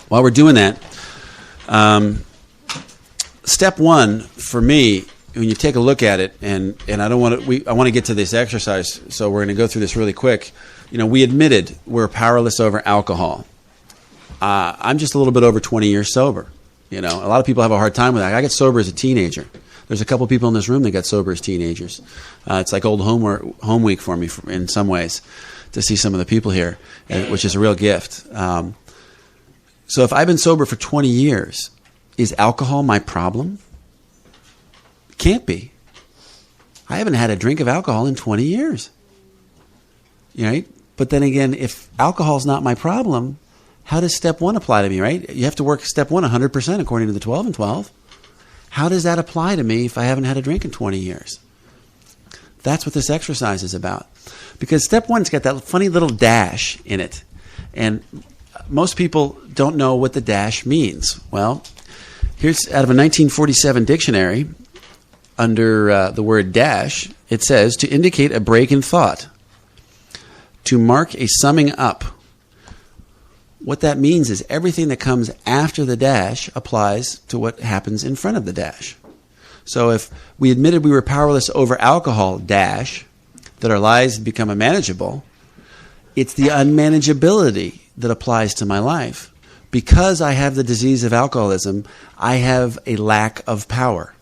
While we're doing that, step one for me, when you take a look at it, and I don't want to, I want to get to this exercise, so we're going to go through this really quick. You know, we admitted we're powerless over alcohol. I'm just a little bit over 20 years sober. You know, a lot of people have a hard time with that. I got sober as a teenager. There's a couple people in this room that got sober as teenagers. It's like old home week for me in some ways to see some of the people here, which is a real gift. So if I've been sober for 20 years, is alcohol my problem? Can't be. I haven't had a drink of alcohol in 20 years. Right? But then again, if alcohol's not my problem, how does step one apply to me, right? You have to work step one 100% according to the 12 and 12. How does that apply to me if I haven't had a drink in 20 years? That's what this exercise is about. Because step one's got that funny little dash in it. And most people don't know what the dash means. Well, here's out of a 1947 dictionary, under the word dash, it says, to indicate a break in thought, to mark a summing up. What that means is everything that comes after the dash applies to what happens in front of the dash. So if we admitted we were powerless over alcohol, dash, that our lives become unmanageable, it's the unmanageability that applies to my life. Because I have the disease of alcoholism, I have a lack of power.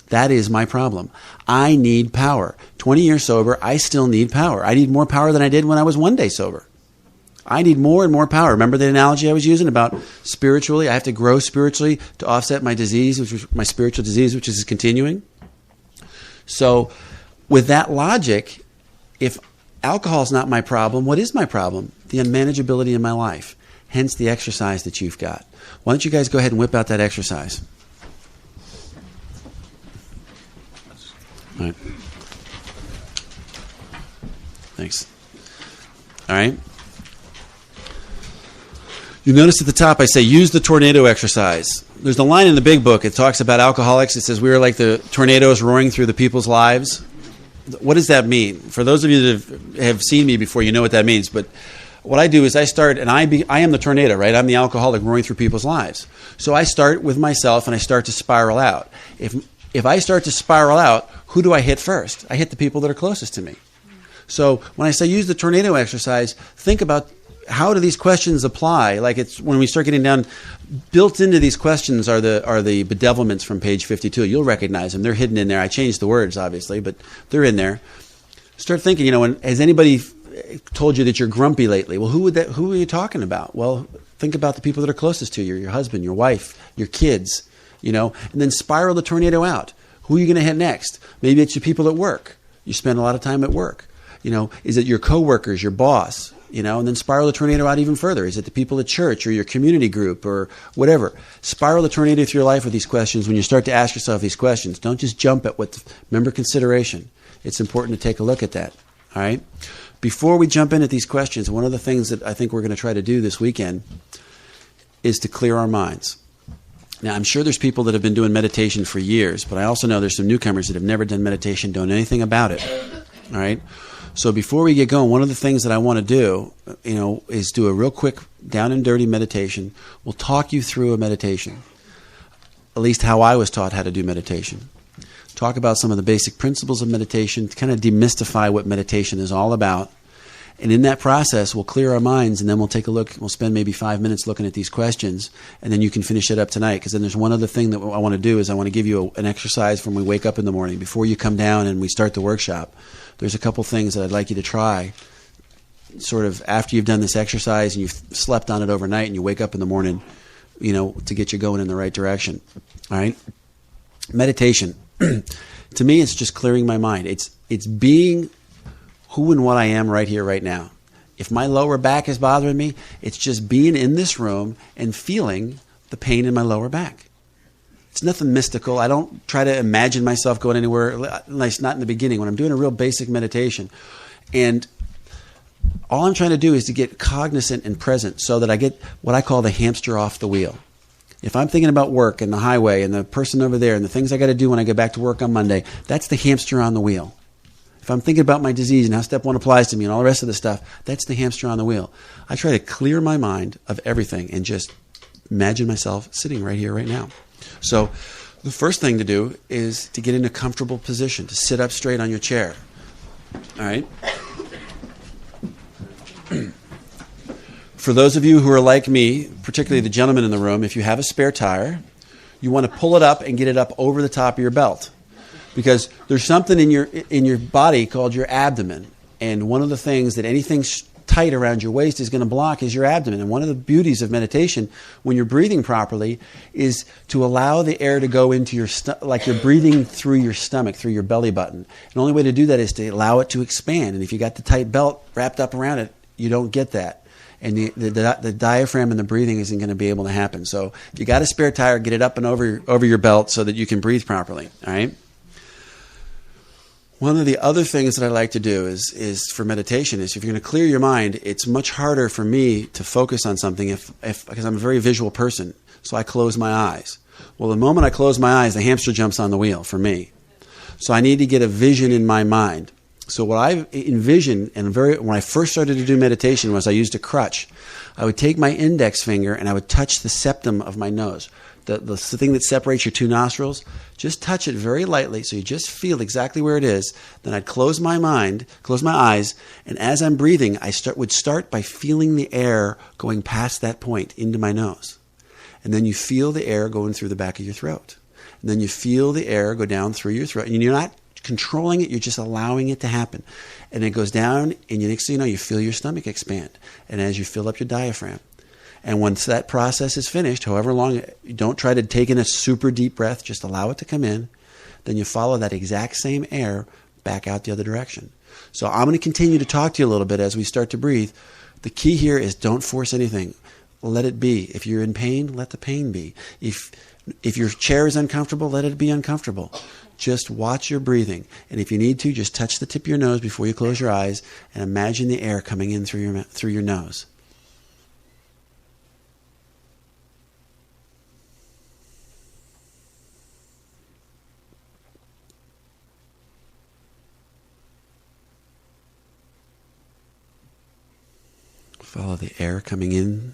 That is my problem. I need power. 20 years sober, I still need power. I need more power than I did when I was 1 day sober. I need more and more power. Remember the analogy I was using about spiritually? I have to grow spiritually to offset my disease, which was my spiritual disease, which is continuing. So with that logic, if alcohol is not my problem, what is my problem? The unmanageability in my life. Hence the exercise that you've got. Why don't you guys go ahead and whip out that exercise? All right. Thanks. All right. You notice at the top I say use the tornado exercise. There's a line in the big book. It talks about alcoholics. It says we are like the tornadoes roaring through the people's lives. What does that mean? For those of you that have seen me before, you know what that means. But what I do is I start, and I am the tornado, right? I'm the alcoholic roaring through people's lives. So I start with myself, and I start to spiral out. If I start to spiral out, who do I hit first? I hit the people that are closest to me. So when I say use the tornado exercise, think about how do these questions apply? Like it's when we start getting down, built into these questions are the bedevilments from page 52. You'll recognize them. They're hidden in there. I changed the words, obviously, but they're in there. Start thinking, has anybody told you that you're grumpy lately? Well, who are you talking about? Well, think about the people that are closest to you, your husband, your wife, your kids, and then spiral the tornado out. Who are you going to hit next? Maybe it's your people at work. You spend a lot of time at work. Is it your coworkers, your boss? And then spiral the tornado out even further. Is it the people at church or your community group or whatever? Spiral the tornado through your life with these questions. When you start to ask yourself these questions, don't just jump at remember consideration. It's important to take a look at that. All right? Before we jump in at these questions, one of the things that I think we're going to try to do this weekend is to clear our minds. Now, I'm sure there's people that have been doing meditation for years, but I also know there's some newcomers that have never done meditation, don't know anything about it. All right? So before we get going, one of the things that I want to do, is do a real quick down and dirty meditation. We'll talk you through a meditation, at least how I was taught how to do meditation. Talk about some of the basic principles of meditation, to kind of demystify what meditation is all about. And in that process, we'll clear our minds, and then we'll take a look. We'll spend maybe 5 minutes looking at these questions, and then you can finish it up tonight. Because then there's one other thing that I want to do is I want to give you an exercise when we wake up in the morning. Before you come down and we start the workshop, there's a couple things that I'd like you to try sort of after you've done this exercise and you've slept on it overnight and you wake up in the morning, to get you going in the right direction. All right? Meditation. To me, it's just clearing my mind. It's being who and what I am right here, right now. If my lower back is bothering me, it's just being in this room and feeling the pain in my lower back. It's nothing mystical. I don't try to imagine myself going anywhere, at least not in the beginning, when I'm doing a real basic meditation. And all I'm trying to do is to get cognizant and present so that I get what I call the hamster off the wheel. If I'm thinking about work and the highway and the person over there and the things I got to do when I get back to work on Monday, that's the hamster on the wheel. If I'm thinking about my disease and how step one applies to me and all the rest of the stuff, that's the hamster on the wheel. I try to clear my mind of everything and just imagine myself sitting right here, right now. So the first thing to do is to get in a comfortable position, to sit up straight on your chair. All right? For those of you who are like me, particularly the gentlemen in the room, if you have a spare tire, you want to pull it up and get it up over the top of your belt. Because there's something in your body called your abdomen. And one of the things that anything tight around your waist is going to block is your abdomen. And one of the beauties of meditation, when you're breathing properly, is to allow the air to go into your like you're breathing through your stomach, through your belly button. And the only way to do that is to allow it to expand. And if you got the tight belt wrapped up around it, you don't get that. And the diaphragm and the breathing isn't going to be able to happen. So if you got a spare tire, get it up and over your belt so that you can breathe properly. All right? One of the other things that I like to do is for meditation is if you're going to clear your mind, it's much harder for me to focus on something because I'm a very visual person. So I close my eyes. Well, the moment I close my eyes, the hamster jumps on the wheel for me. So I need to get a vision in my mind. So what I envisioned, when I first started to do meditation, was I used a crutch. I would take my index finger and I would touch the septum of my nose, the thing that separates your two nostrils. Just touch it very lightly, so you just feel exactly where it is. Then I'd close my eyes, and as I'm breathing, I would start by feeling the air going past that point into my nose, and then you feel the air going through the back of your throat, and then you feel the air go down through your throat, and you're not controlling it, you're just allowing it to happen. And it goes down, and next thing you know, you feel your stomach expand. And as you fill up your diaphragm. And once that process is finished, however long, you don't try to take in a super deep breath, just allow it to come in. Then you follow that exact same air back out the other direction. So I'm going to continue to talk to you a little bit as we start to breathe. The key here is don't force anything. Let it be. If you're in pain, let the pain be. If your chair is uncomfortable, let it be uncomfortable. Just watch your breathing. And if you need to, just touch the tip of your nose before you close your eyes and imagine the air coming in through your nose. Follow the air coming in.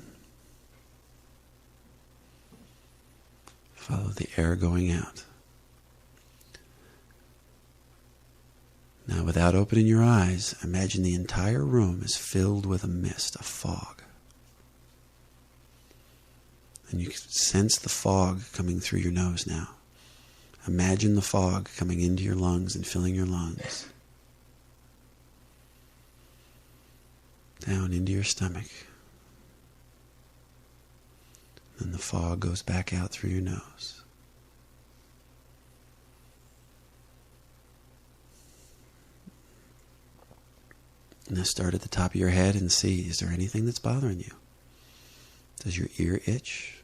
Follow the air going out. Now, without opening your eyes, imagine the entire room is filled with a mist, a fog. And you can sense the fog coming through your nose now. Imagine the fog coming into your lungs and filling your lungs. Down into your stomach. Then the fog goes back out through your nose. Now start at the top of your head and see, is there anything that's bothering you? Does your ear itch?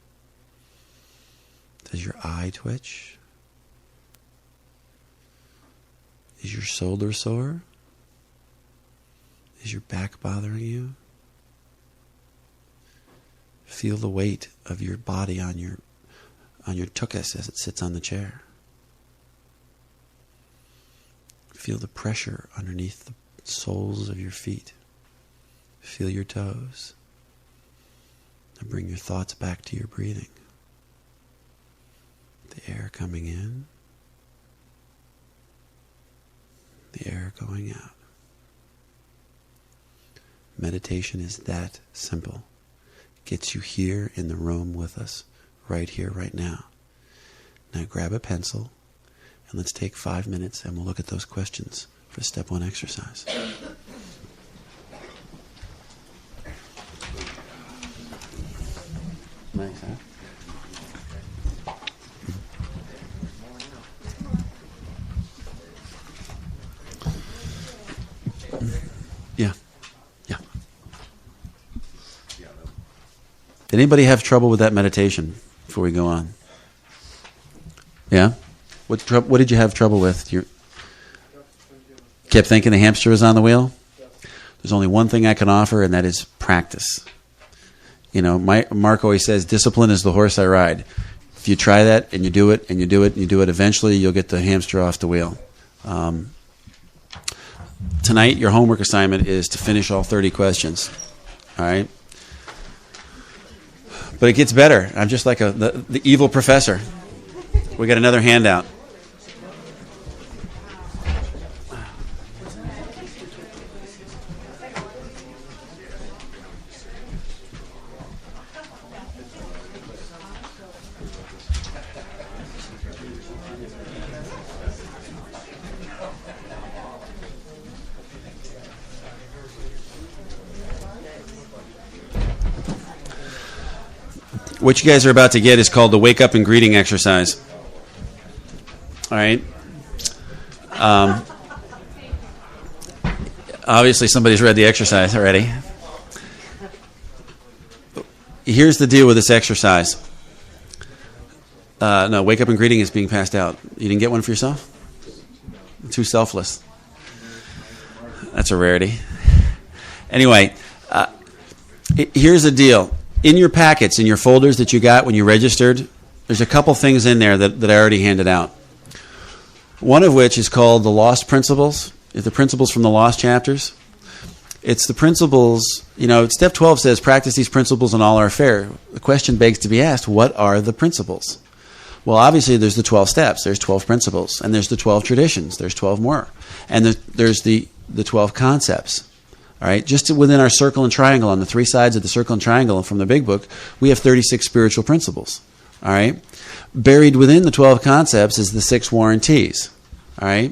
Does your eye twitch? Is your shoulder sore? Is your back bothering you? Feel the weight of your body on your tuchus as it sits on the chair. Feel the pressure underneath the soles of your feet. Feel your toes. And bring your thoughts back to your breathing. The air coming in. The air going out. Meditation is that simple. Gets you here in the room with us, right here, right now. Now grab a pencil and let's take 5 minutes and we'll look at those questions for step 1 exercise. Nice, huh? Yeah. Yeah. Did anybody have trouble with that meditation before we go on? Yeah? What did you have trouble with? You kept thinking the hamster was on the wheel? There's only one thing I can offer, and that is practice. You know, Mark always says, discipline is the horse I ride. If you try that, and you do it, and you do it, and you do it, eventually you'll get the hamster off the wheel. Tonight, your homework assignment is to finish all 30 questions. All right? But it gets better. I'm just like the evil professor. We got another handout. What you guys are about to get is called the wake up and greeting exercise. All right. Obviously, somebody's read the exercise already. Here's the deal with this exercise. No, wake up and greeting is being passed out. You didn't get one for yourself? Too selfless. That's a rarity. Anyway, here's the deal. In your packets, in your folders that you got when you registered, there's a couple things in there that I already handed out. One of which is called the Lost Principles. It's the principles from the Lost chapters. It's the principles, step 12 says, practice these principles and all are fair. The question begs to be asked, what are the principles? Well, obviously, there's the 12 steps. There's 12 principles. And there's the 12 traditions. There's 12 more. And there's the 12 concepts. All right, just within our circle and triangle, on the three sides of the circle and triangle from the big book, we have 36 spiritual principles. All right, buried within the 12 concepts is the 6 warranties. All right,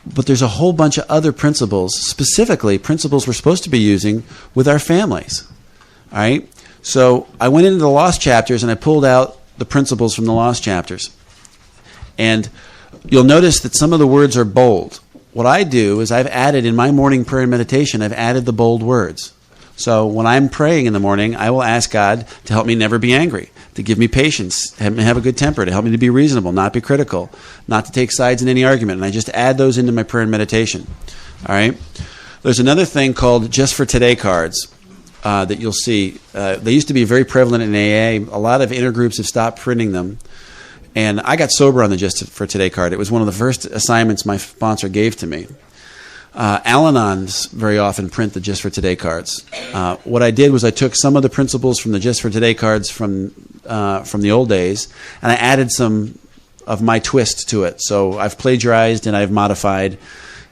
but there's a whole bunch of other principles, specifically principles we're supposed to be using with our families. All right, so I went into the Lost chapters and I pulled out the principles from the Lost chapters. And you'll notice that some of the words are bold. What I do is I've added in my morning prayer and meditation, I've added the bold words. So when I'm praying in the morning, I will ask God to help me never be angry, to give me patience, help me have a good temper, to help me to be reasonable, not be critical, not to take sides in any argument. And I just add those into my prayer and meditation. All right? There's another thing called Just for Today cards that you'll see. They used to be very prevalent in AA. A lot of intergroups have stopped printing them. And I got sober on the Just for Today card. It was one of the first assignments my sponsor gave to me. Al-Anons very often print the Just for Today cards. What I did was I took some of the principles from the Just for Today cards from the old days, and I added some of my twist to it. So I've plagiarized and I've modified.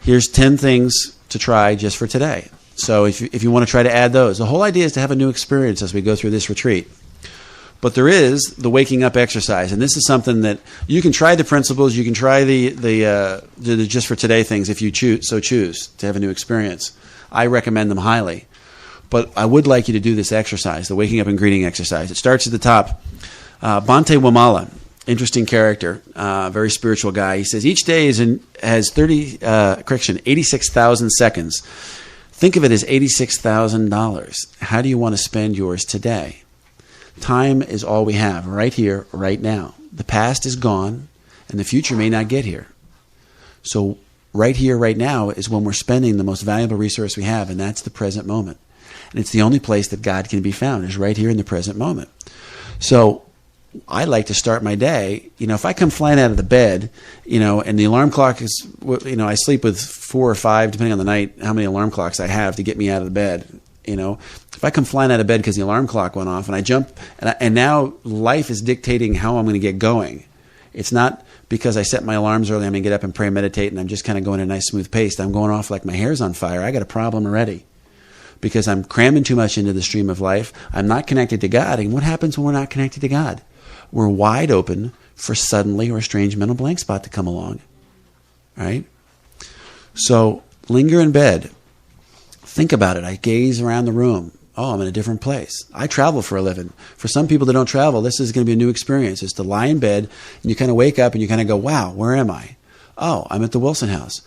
Here's 10 things to try just for today. So if you want to try to add those. The whole idea is to have a new experience as we go through this retreat. But there is the waking up exercise, and this is something that you can try the principles, you can try the Just for Today things if you choose to have a new experience. I recommend them highly. But I would like you to do this exercise, the waking up and greeting exercise. It starts at the top. Bhante Wamala, interesting character, very spiritual guy. He says each day has 86,000 seconds. Think of it as $86,000. How do you want to spend yours today? Time is all we have, right here, right now. The past is gone, and the future may not get here. So right here, right now is when we're spending the most valuable resource we have, and that's the present moment. And it's the only place that God can be found, is right here in the present moment. So I like to start my day, if I come flying out of the bed, and the alarm clock is, I sleep with 4 or 5, depending on the night, how many alarm clocks I have to get me out of the bed. If I come flying out of bed because the alarm clock went off and I jump, and now life is dictating how I'm going to get going. It's not because I set my alarms early, I'm going to get up and pray and meditate, and I'm just kind of going at a nice smooth pace. I'm going off like my hair's on fire. I got a problem already because I'm cramming too much into the stream of life. I'm not connected to God. And what happens when we're not connected to God? We're wide open for suddenly or a strange mental blank spot to come along. All right? So linger in bed. Think about it. I gaze around the room. Oh, I'm in a different place. I travel for a living. For some people that don't travel, this is going to be a new experience. It's to lie in bed, and you kind of wake up, and you kind of go, wow, where am I? Oh, I'm at the Wilson house.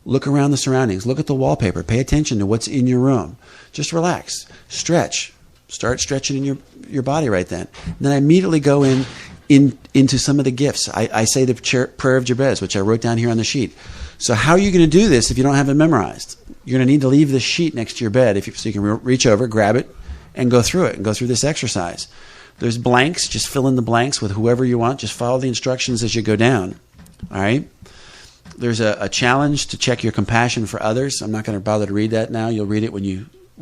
Look around the surroundings. Look at the wallpaper. Pay attention to what's in your room. Just relax. Stretch. Start stretching in your body right then. And then I immediately go into some of the gifts. I say the prayer of Jabez, which I wrote down here on the sheet. So how are you going to do this if you don't have it memorized? You're going to need to leave this sheet next to your bed so you can reach over, grab it, and go through it, and go through this exercise. There's blanks. Just fill in the blanks with whoever you want. Just follow the instructions as you go down. All right? There's a challenge to check your compassion for others. I'm not going to bother to read that now. You'll read it when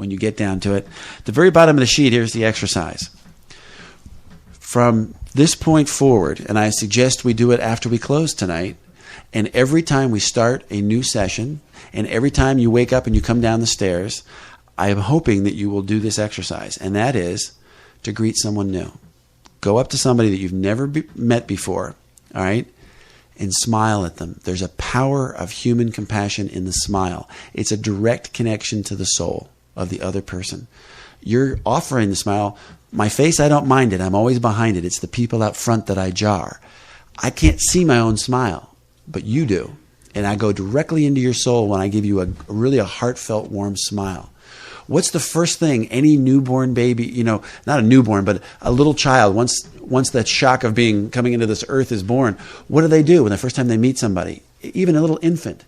when you get down to it. At the very bottom of the sheet, here's the exercise. From this point forward, and I suggest we do it after we close tonight, and every time we start a new session, and every time you wake up and you come down the stairs, I am hoping that you will do this exercise, and that is to greet someone new. Go up to somebody that you've never met before, all right, and smile at them. There's a power of human compassion in the smile. It's a direct connection to the soul of the other person. You're offering the smile. My face, I don't mind it. I'm always behind it. It's the people out front that I jar. I can't see my own smile, but you do. And I go directly into your soul when I give you really a heartfelt, warm smile. What's the first thing any newborn baby, not a newborn, but a little child, once that shock of coming into this earth is born, what do when the first time they meet somebody? Even a little infant,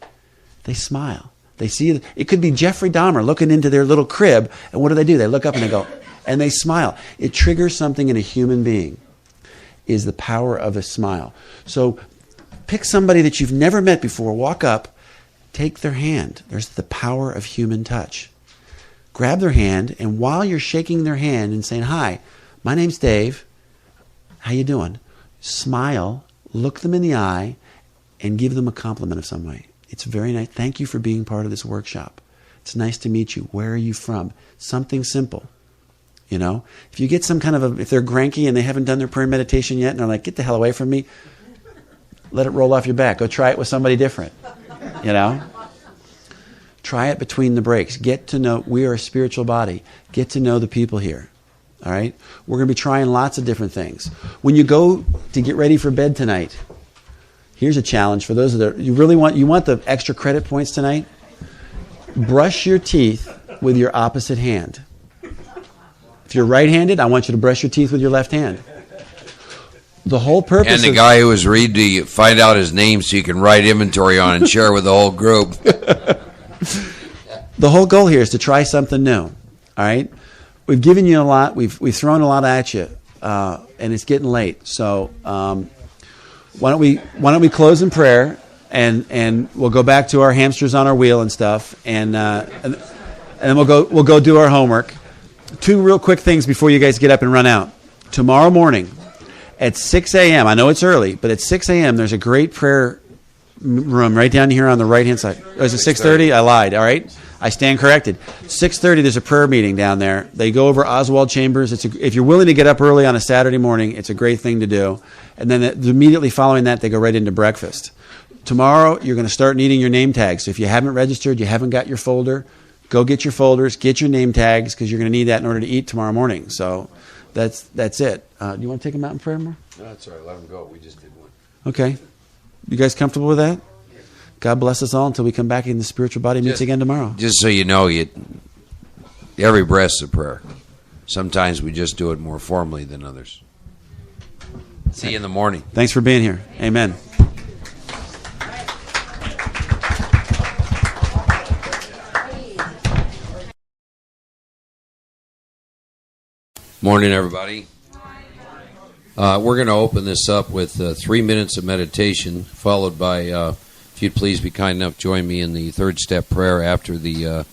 they smile. They see it could be Jeffrey Dahmer looking into their little crib, and what do? They look up and they go, and they smile. It triggers something in a human being, is the power of a smile. So pick somebody that you've never met before, walk up, take their hand. There's the power of human touch. Grab their hand, and while you're shaking their hand and saying, "Hi, my name's Dave. How you doing?" Smile, look them in the eye, and give them a compliment of some way. It's very nice. Thank you for being part of this workshop. It's nice to meet you. Where are you from? Something simple. If you get some kind of if they're cranky and they haven't done their prayer meditation yet and they're like, "Get the hell away from me," let it roll off your back. Go try it with somebody different. Try it between the breaks. Get to know, we are a spiritual body. Get to know the people here. All right? We're going to be trying lots of different things. When you go to get ready for bed tonight, here's a challenge for those that you want the extra credit points tonight. Brush your teeth with your opposite hand. If you're right-handed, I want you to brush your teeth with your left hand. The whole purpose and the guy who was read to find out his name so you can write inventory on and share with the whole group. The whole goal here is to try something new. All right, we've given you a lot. We've thrown a lot at you, and it's getting late. So why don't we close in prayer, and we'll go back to our hamsters on our wheel and stuff, and then we'll go do our homework. Two real quick things before you guys get up and run out. Tomorrow morning at 6 a.m. I know it's early, but at 6 a.m. there's a great prayer room right down here on the right-hand side. Oh, is it 6:30? I lied. All right. I stand corrected. 6:30, there's a prayer meeting down there. They go over Oswald Chambers. If you're willing to get up early on a Saturday morning, it's a great thing to do. And then immediately following that, they go right into breakfast. Tomorrow, you're going to start needing your name tags. So if you haven't registered, you haven't got your folder, go get your folders, get your name tags, because you're going to need that in order to eat tomorrow morning. So that's it. Do you want to take them out in prayer more? No, that's all right. Let them go. We just did one. Okay. You guys comfortable with that? God bless us all until we come back and the spiritual body meets again tomorrow. Just so you know, every breath's a prayer. Sometimes we just do it more formally than others. See you in the morning. Thanks for being here. Amen. Morning, everybody. We're going to open this up with 3 minutes of meditation, followed by, if you'd please be kind enough, join me in the third step prayer after the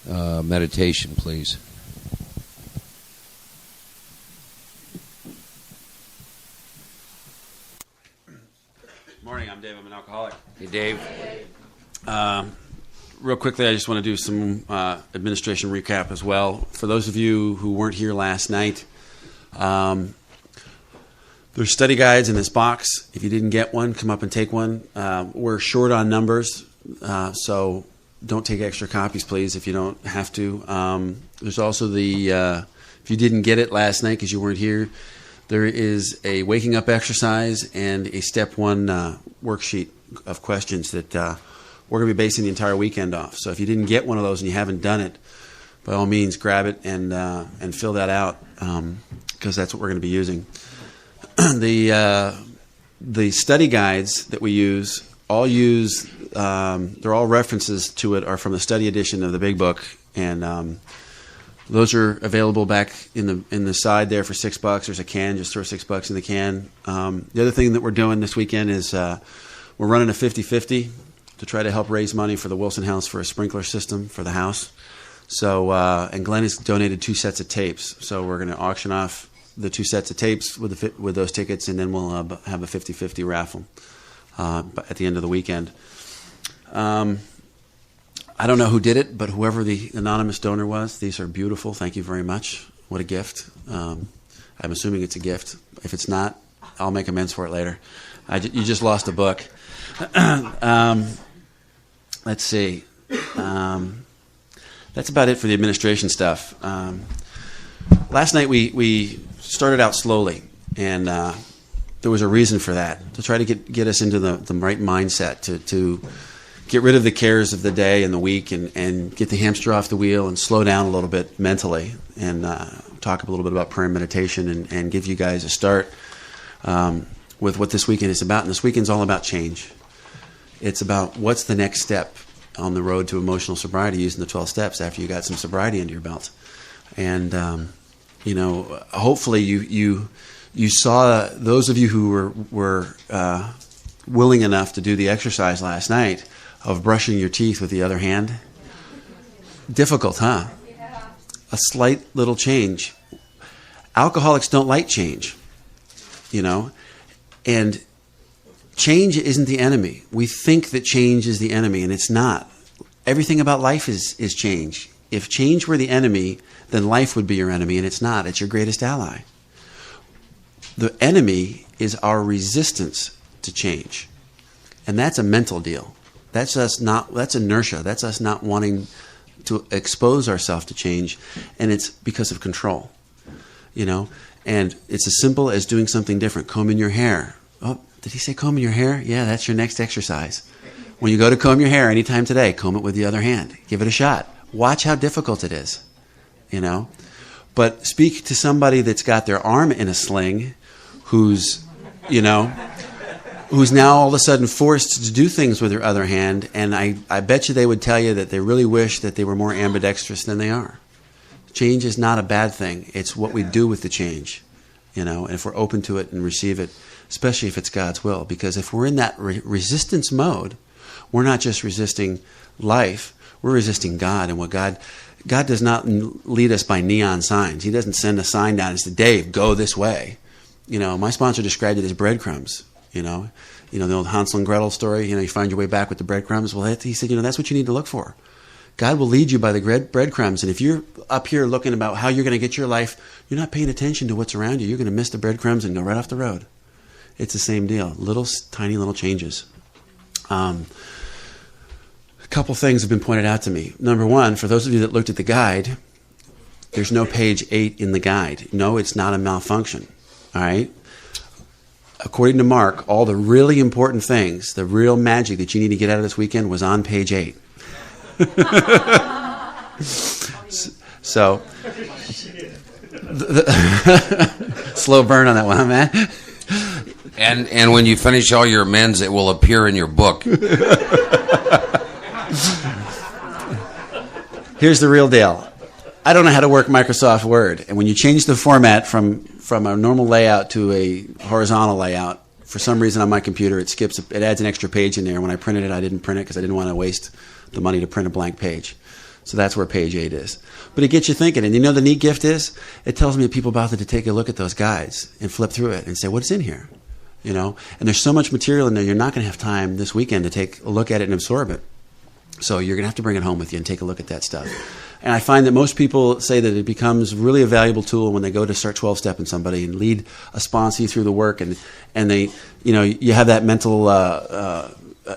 meditation, please. Morning, I'm Dave. I'm an alcoholic. Hey, Dave. Real quickly, I just want to do some administration recap as well. For those of you who weren't here last night, there's study guides in this box. If you didn't get one, come up and take one. We're short on numbers, so don't take extra copies, please, if you don't have to. There's also if you didn't get it last night because you weren't here, there is a waking up exercise and a step one worksheet of questions that we're going to be basing the entire weekend off. So if you didn't get one of those and you haven't done it, by all means, grab it and fill that out because that's what we're going to be using. The study guides that we use, they're all references to it are from the study edition of the Big Book, and those are available back in the side there for $6. There's a can, just throw $6 in the can. The other thing that we're doing this weekend is we're running a 50-50 to try to help raise money for the Wilson House for a sprinkler system for the house. So, and Glenn has donated 2 sets of tapes. So we're going to auction off the 2 sets of tapes with those tickets, and then we'll have a 50-50 raffle at the end of the weekend. I don't know who did it, but whoever the anonymous donor was, these are beautiful. Thank you very much. What a gift. I'm assuming it's a gift. If it's not, I'll make amends for it later. You just lost a book. Let's see. That's about it for the administration stuff. Last night we started out slowly, and there was a reason for that, to try to get us into the right mindset, to get rid of the cares of the day and the week, and get the hamster off the wheel and slow down a little bit mentally, and talk a little bit about prayer and meditation, and give you guys a start with what this weekend is about. And this weekend's all about change. It's about what's the next step on the road to emotional sobriety, using the 12 steps after you got some sobriety under your belt. And hopefully you saw, those of you who were willing enough to do the exercise last night of brushing your teeth with the other hand. Difficult, huh? Yeah. A slight little change. Alcoholics don't like change, and change isn't the enemy. We think that change is the enemy, and it's not. Everything about life is change. If change were the enemy, then life would be your enemy, and it's not. It's your greatest ally. The enemy is our resistance to change, and that's a mental deal. That's inertia. That's us not wanting to expose ourselves to change, and it's because of control, and it's as simple as doing something different. Combing your hair. Oh, did he say combing your hair? Yeah, that's your next exercise. When you go to comb your hair anytime today, comb it with the other hand. Give it a shot. Watch how difficult it is, But speak to somebody that's got their arm in a sling, who's now all of a sudden forced to do things with their other hand, and I bet you they would tell you that they really wish that they were more ambidextrous than they are. Change is not a bad thing. It's what we do with the change, and if we're open to it and receive it, especially if it's God's will. Because if we're in that resistance mode, we're not just resisting life, we're resisting God. And what God does not lead us by neon signs. He doesn't send a sign down and say, Dave, go this way. My sponsor described it as breadcrumbs. The old Hansel and Gretel story, you find your way back with the breadcrumbs. Well, he said, that's what you need to look for. God will lead you by the breadcrumbs. And if you're up here looking about how you're going to get your life, you're not paying attention to what's around you. You're going to miss the breadcrumbs and go right off the road. It's the same deal. Tiny little changes. A couple things have been pointed out to me. Number one, for those of you that looked at the guide, there's no page 8 in the guide. No, it's not a malfunction. All right? According to Mark, all the really important things, the real magic that you need to get out of this weekend was on page 8. So, slow burn on that one, huh, man? And when you finish all your amends, it will appear in your book. Here's the real deal. I don't know how to work Microsoft Word, and when you change the format from a normal layout to a horizontal layout, for some reason on my computer it adds an extra page in there. When I printed it, I didn't print it because I didn't want to waste the money to print a blank page. So that's where page 8 is. But it gets you thinking, and the neat gift is, it tells me that people about to take a look at those guides and flip through it and say, what's in here? And there's so much material in there, you're not going to have time this weekend to take a look at it and absorb it. So you're going to have to bring it home with you and take a look at that stuff. And I find that most people say that it becomes really a valuable tool when they go to start 12-stepping somebody and lead a sponsee through the work, and they, you have that mental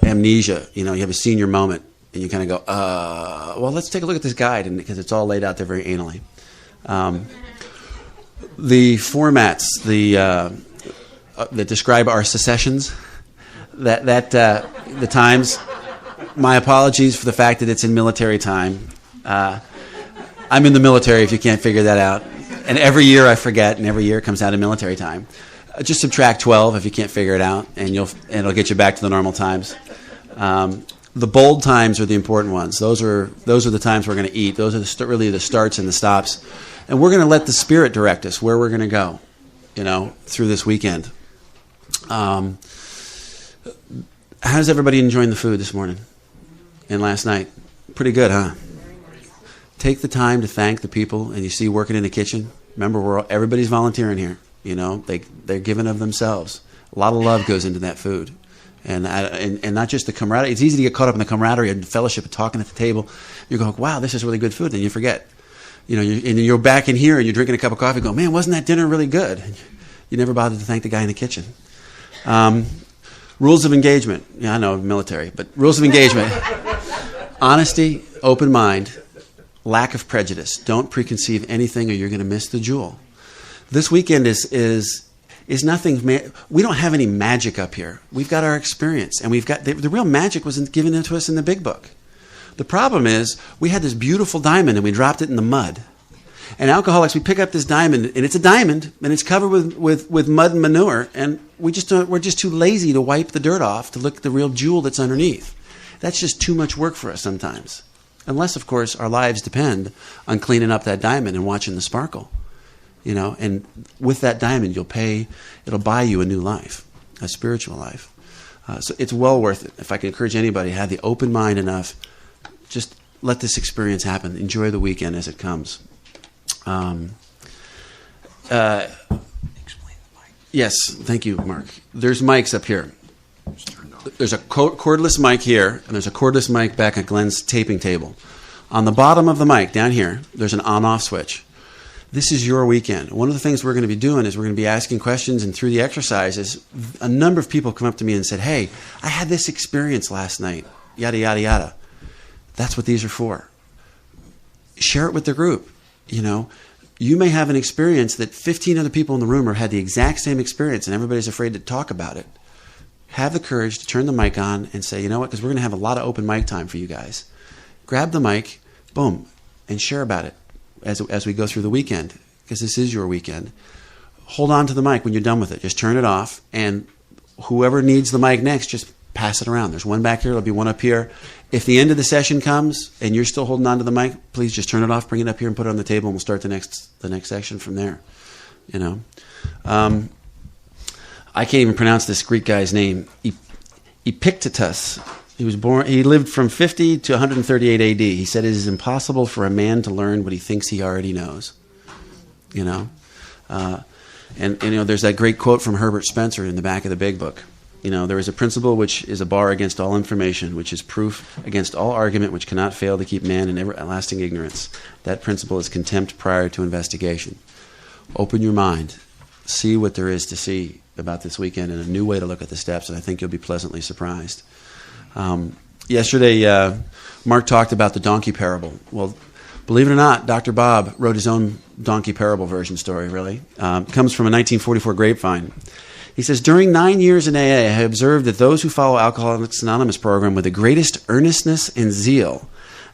amnesia. You have a senior moment, and you kind of go, well, let's take a look at this guide, and because it's all laid out there very anally. The formats, that describe our secessions, the times. My apologies for the fact that it's in military time. I'm in the military, if you can't figure that out. And every year I forget, and every year it comes out in military time. Just subtract 12 if you can't figure it out, and it'll get you back to the normal times. The bold times are the important ones. Those are the times we're going to eat. Those are really the starts and the stops. And we're going to let the Spirit direct us where we're going to go, through this weekend. How's everybody enjoying the food this morning and last night? Pretty good, huh? take the time to thank the people and you see working in the kitchen. Remember, everybody's volunteering here. They're giving of themselves. A lot of love goes into that food. And not just the camaraderie. It's easy to get caught up in the camaraderie and fellowship and talking at the table. You're going, wow, this is really good food. Then you forget. And you're back in here and you're drinking a cup of coffee going, man, wasn't that dinner really good? And you never bothered to thank the guy in the kitchen. Rules of engagement. Yeah, I know, military, but rules of engagement. Honesty, open mind, lack of prejudice. Don't preconceive anything or you're going to miss the jewel. This weekend is nothing. We don't have any magic up here. We've got our experience, and we've got the real magic was given to us in the big book. The problem is we had this beautiful diamond and we dropped it in the mud. And alcoholics, we pick up this diamond, and it's a diamond, and it's covered with mud and manure, and we're just too lazy to wipe the dirt off to look at the real jewel that's underneath. That's just too much work for us sometimes. Unless, of course, our lives depend on cleaning up that diamond and watching the sparkle. And with that diamond, it'll buy you a new life, a spiritual life. So it's well worth it. If I can encourage anybody, have the open mind enough, just let this experience happen. Enjoy the weekend as it comes. Explain the mic. Yes, thank you, Mark. There's mics up here. There's a cordless mic here, and there's a cordless mic back at Glenn's taping table. On the bottom of the mic, down here, there's an on-off switch. This is your weekend. One of the things we're going to be doing is we're going to be asking questions, and through the exercises, a number of people come up to me and said, hey, I had this experience last night, yada, yada, yada. That's what these are for. Share it with the group. You may have an experience that 15 other people in the room have had the exact same experience, and everybody's afraid to talk about it. Have the courage to turn the mic on and say, you know what, because we're going to have a lot of open mic time for you guys. Grab the mic, boom, and share about it as we go through the weekend, because this is your weekend. Hold on to the mic when you're done with it. Just turn it off, and whoever needs the mic next, just pass it around. There's one back here. There'll be one up here. If the end of the session comes and you're still holding on to the mic, please just turn it off, bring it up here, and put it on the table, and we'll start the next section from there. I can't even pronounce this Greek guy's name. Epictetus. He lived from 50 to 138 AD. He said it is impossible for a man to learn what he thinks he already knows. There's that great quote from Herbert Spencer in the back of the big book. There is a principle which is a bar against all information, which is proof against all argument, which cannot fail to keep man in everlasting ignorance. That principle is contempt prior to investigation. Open your mind. See what there is to see about this weekend and a new way to look at the steps, and I think you'll be pleasantly surprised. Yesterday, Mark talked about the donkey parable. Well, believe it or not, Dr. Bob wrote his own donkey parable version story, really. It comes from a 1944 grapevine. He says, during 9 years in AA, I have observed that those who follow Alcoholics Anonymous program with the greatest earnestness and zeal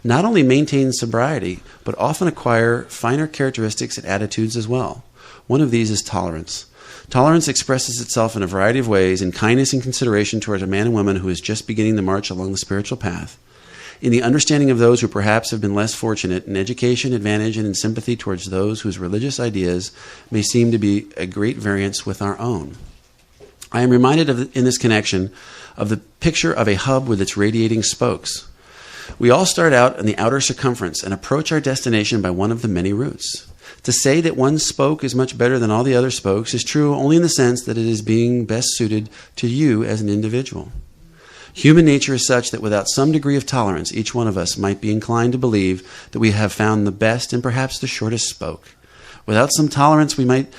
not only maintain sobriety, but often acquire finer characteristics and attitudes as well. One of these is tolerance. Tolerance expresses itself in a variety of ways in kindness and consideration towards a man and woman who is just beginning the march along the spiritual path, in the understanding of those who perhaps have been less fortunate, in education, advantage, and in sympathy towards those whose religious ideas may seem to be a great variance with our own. I am reminded in this connection of the picture of a hub with its radiating spokes. We all start out in the outer circumference and approach our destination by one of the many routes. To say that one spoke is much better than all the other spokes is true only in the sense that it is being best suited to you as an individual. Human nature is such that without some degree of tolerance, each one of us might be inclined to believe that we have found the best and perhaps the shortest spoke. Without some tolerance, we might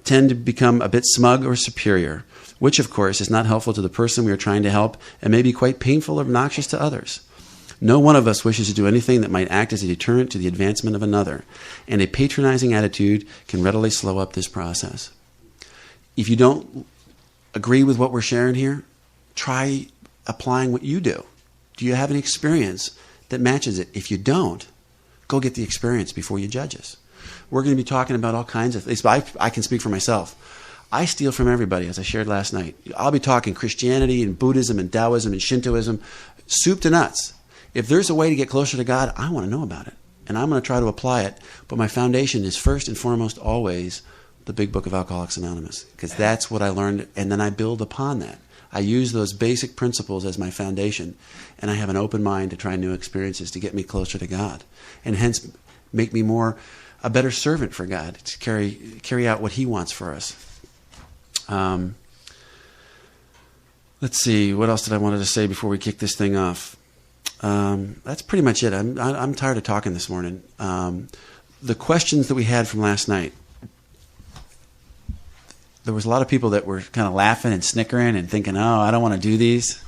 tend to become a bit smug or superior, which, of course, is not helpful to the person we are trying to help and may be quite painful or obnoxious to others. No one of us wishes to do anything that might act as a deterrent to the advancement of another, and a patronizing attitude can readily slow up this process. If you don't agree with what we're sharing here, try applying what you do. Do you have an experience that matches it? If you don't, go get the experience before you judge us. We're going to be talking about all kinds of things. I can speak for myself. I steal from everybody, as I shared last night. I'll be talking Christianity and Buddhism and Taoism and Shintoism, soup to nuts. If there's a way to get closer to God, I want to know about it. And I'm going to try to apply it. But my foundation is first and foremost always the Big Book of Alcoholics Anonymous, because that's what I learned, and then I build upon that. I use those basic principles as my foundation, and I have an open mind to try new experiences to get me closer to God, and hence make me a better servant for God to carry out what He wants for us. Let's see, what else did I wanted to say before we kick this thing off? That's pretty much it. I'm tired of talking this morning. The questions that we had from last night, there was a lot of people that were kind of laughing and snickering and thinking, oh, I don't want to do these.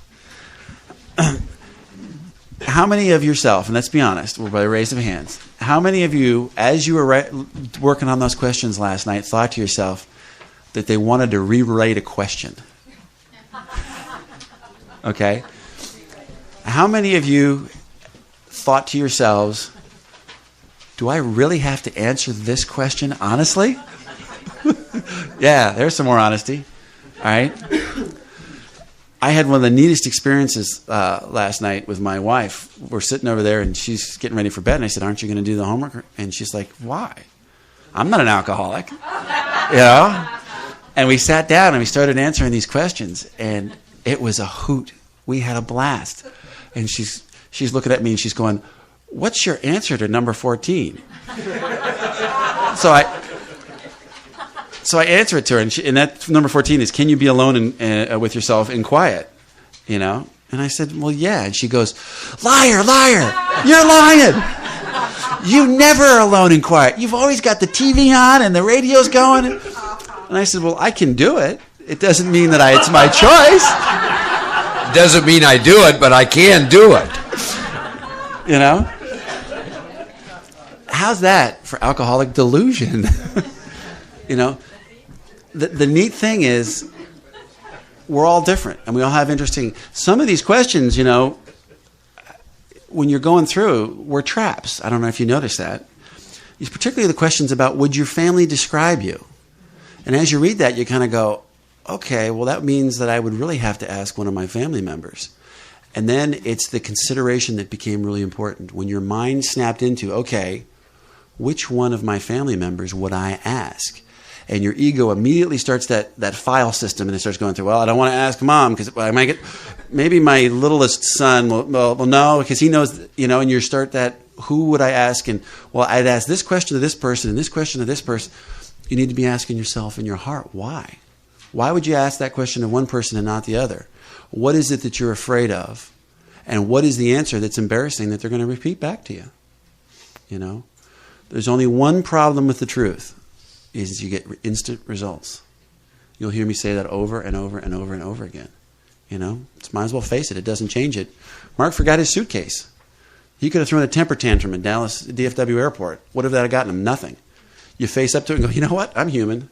How many of yourself, and let's be honest, by a raise of hands, how many of you, as you were working on those questions last night, thought to yourself that they wanted to rewrite a question? Okay? How many of you thought to yourselves, do I really have to answer this question honestly? Yeah, there's some more honesty. All right? I had one of the neatest experiences last night with my wife. We're sitting over there, and she's getting ready for bed, and I said, aren't you going to do the homework? And she's like, why? I'm not an alcoholic. You know? And we sat down, and we started answering these questions, and it was a hoot. We had a blast. And she's looking at me, and she's going, what's your answer to number 14? So I answer it to her, and that number 14 is, can you be alone with yourself in quiet? You know? And I said, well, yeah. And she goes, liar, you're lying. You never are alone in quiet. You've always got the TV on and the radio's going. And I said, well, I can do it. It doesn't mean that it's my choice. Doesn't mean I do it, but I can do it. You know? How's that for alcoholic delusion? You know? The neat thing is, we're all different, and we all have interesting... Some of these questions, you know, when you're going through, were traps. I don't know if you noticed that. It's particularly the questions about, would your family describe you? And as you read that, you kind of go, okay, well, that means that I would really have to ask one of my family members. And then it's the consideration that became really important. When your mind snapped into, okay, which one of my family members would I ask? And your ego immediately starts that file system, and it starts going through, well, I don't want to ask mom because I might get, maybe my littlest son will no, because he knows, you know, and you start that, who would I ask? And, well, I'd ask this question to this person and this question to this person. You need to be asking yourself in your heart, why? Why would you ask that question to one person and not the other? What is it that you're afraid of? And what is the answer that's embarrassing that they're going to repeat back to you? You know? There's only one problem with the truth, is you get instant results. You'll hear me say that over and over and over and over again. You know? Might as well face it. It doesn't change it. Mark forgot his suitcase. He could have thrown a temper tantrum in Dallas DFW airport. What if that had gotten him? Nothing. You face up to it and go, you know what? I'm human.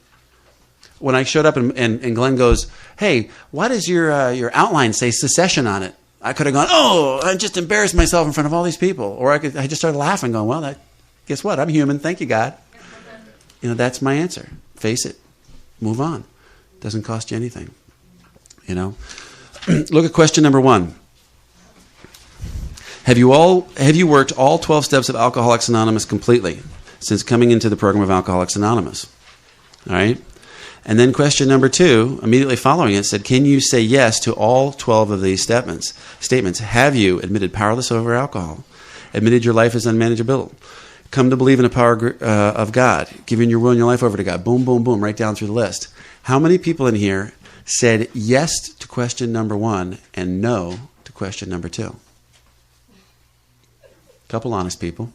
When I showed up and Glenn goes, hey, why does your outline say secession on it? I could have gone, oh, I just embarrassed myself in front of all these people. Or I just started laughing, going, well, guess what? I'm human. Thank you, God. You know, that's my answer. Face it. Move on. Doesn't cost you anything. You know? Look at question number 1. Have you worked all 12 steps of Alcoholics Anonymous completely since coming into the program of Alcoholics Anonymous? All right? And then question number 2, immediately following it, said, can you say yes to all 12 of these statements? Have you admitted powerless over alcohol? Admitted your life is unmanageable? Come to believe in the power of God? Giving your will and your life over to God? Boom, boom, boom, right down through the list. How many people in here said yes to question number 1 and no to question number 2? Couple honest people.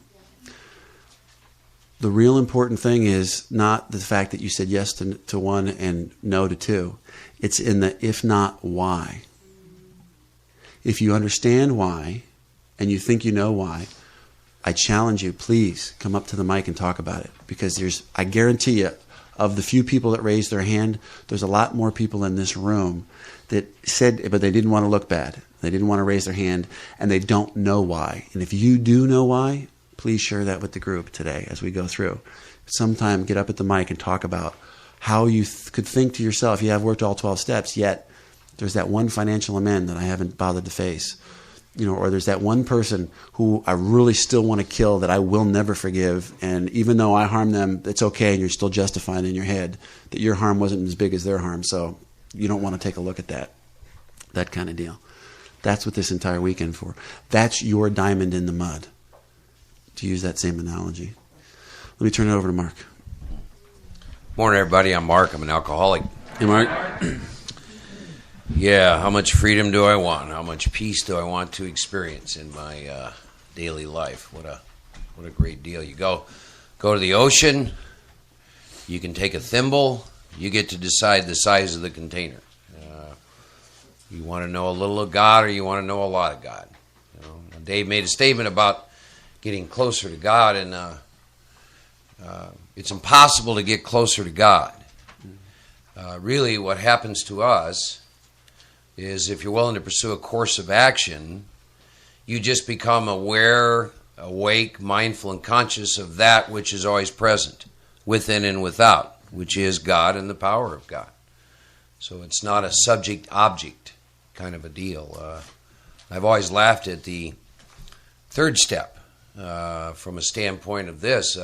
The real important thing is not the fact that you said yes to 1 and no to 2. It's in the if not, why. If you understand why and you think you know why, I challenge you, please come up to the mic and talk about it. Because I guarantee you, of the few people that raised their hand, there's a lot more people in this room that said, but they didn't want to look bad. They didn't want to raise their hand, and they don't know why. And if you do know why, please share that with the group today as we go through. Sometime get up at the mic and talk about how you could think to yourself, you have worked all 12 steps, yet there's that one financial amend that I haven't bothered to face. You know, or there's that one person who I really still want to kill that I will never forgive, and even though I harm them, it's okay, and you're still justifying in your head that your harm wasn't as big as their harm, so you don't want to take a look at that. that kind of deal. That's what this entire weekend for. That's your diamond in the mud, to use that same analogy. Let me turn it over to Mark. Morning, everybody. I'm Mark. I'm an alcoholic. Hey, Mark. Yeah, how much freedom do I want? How much peace do I want to experience in my daily life? What a great deal. You go to the ocean, you can take a thimble, you get to decide the size of the container. You want to know a little of God or you want to know a lot of God. Dave made a statement about getting closer to God, and it's impossible to get closer to God. Really, what happens to us is if you're willing to pursue a course of action, you just become aware, awake, mindful, and conscious of that which is always present, within and without, which is God and the power of God. So it's not a subject-object kind of a deal. I've always laughed at the third step from a standpoint of this.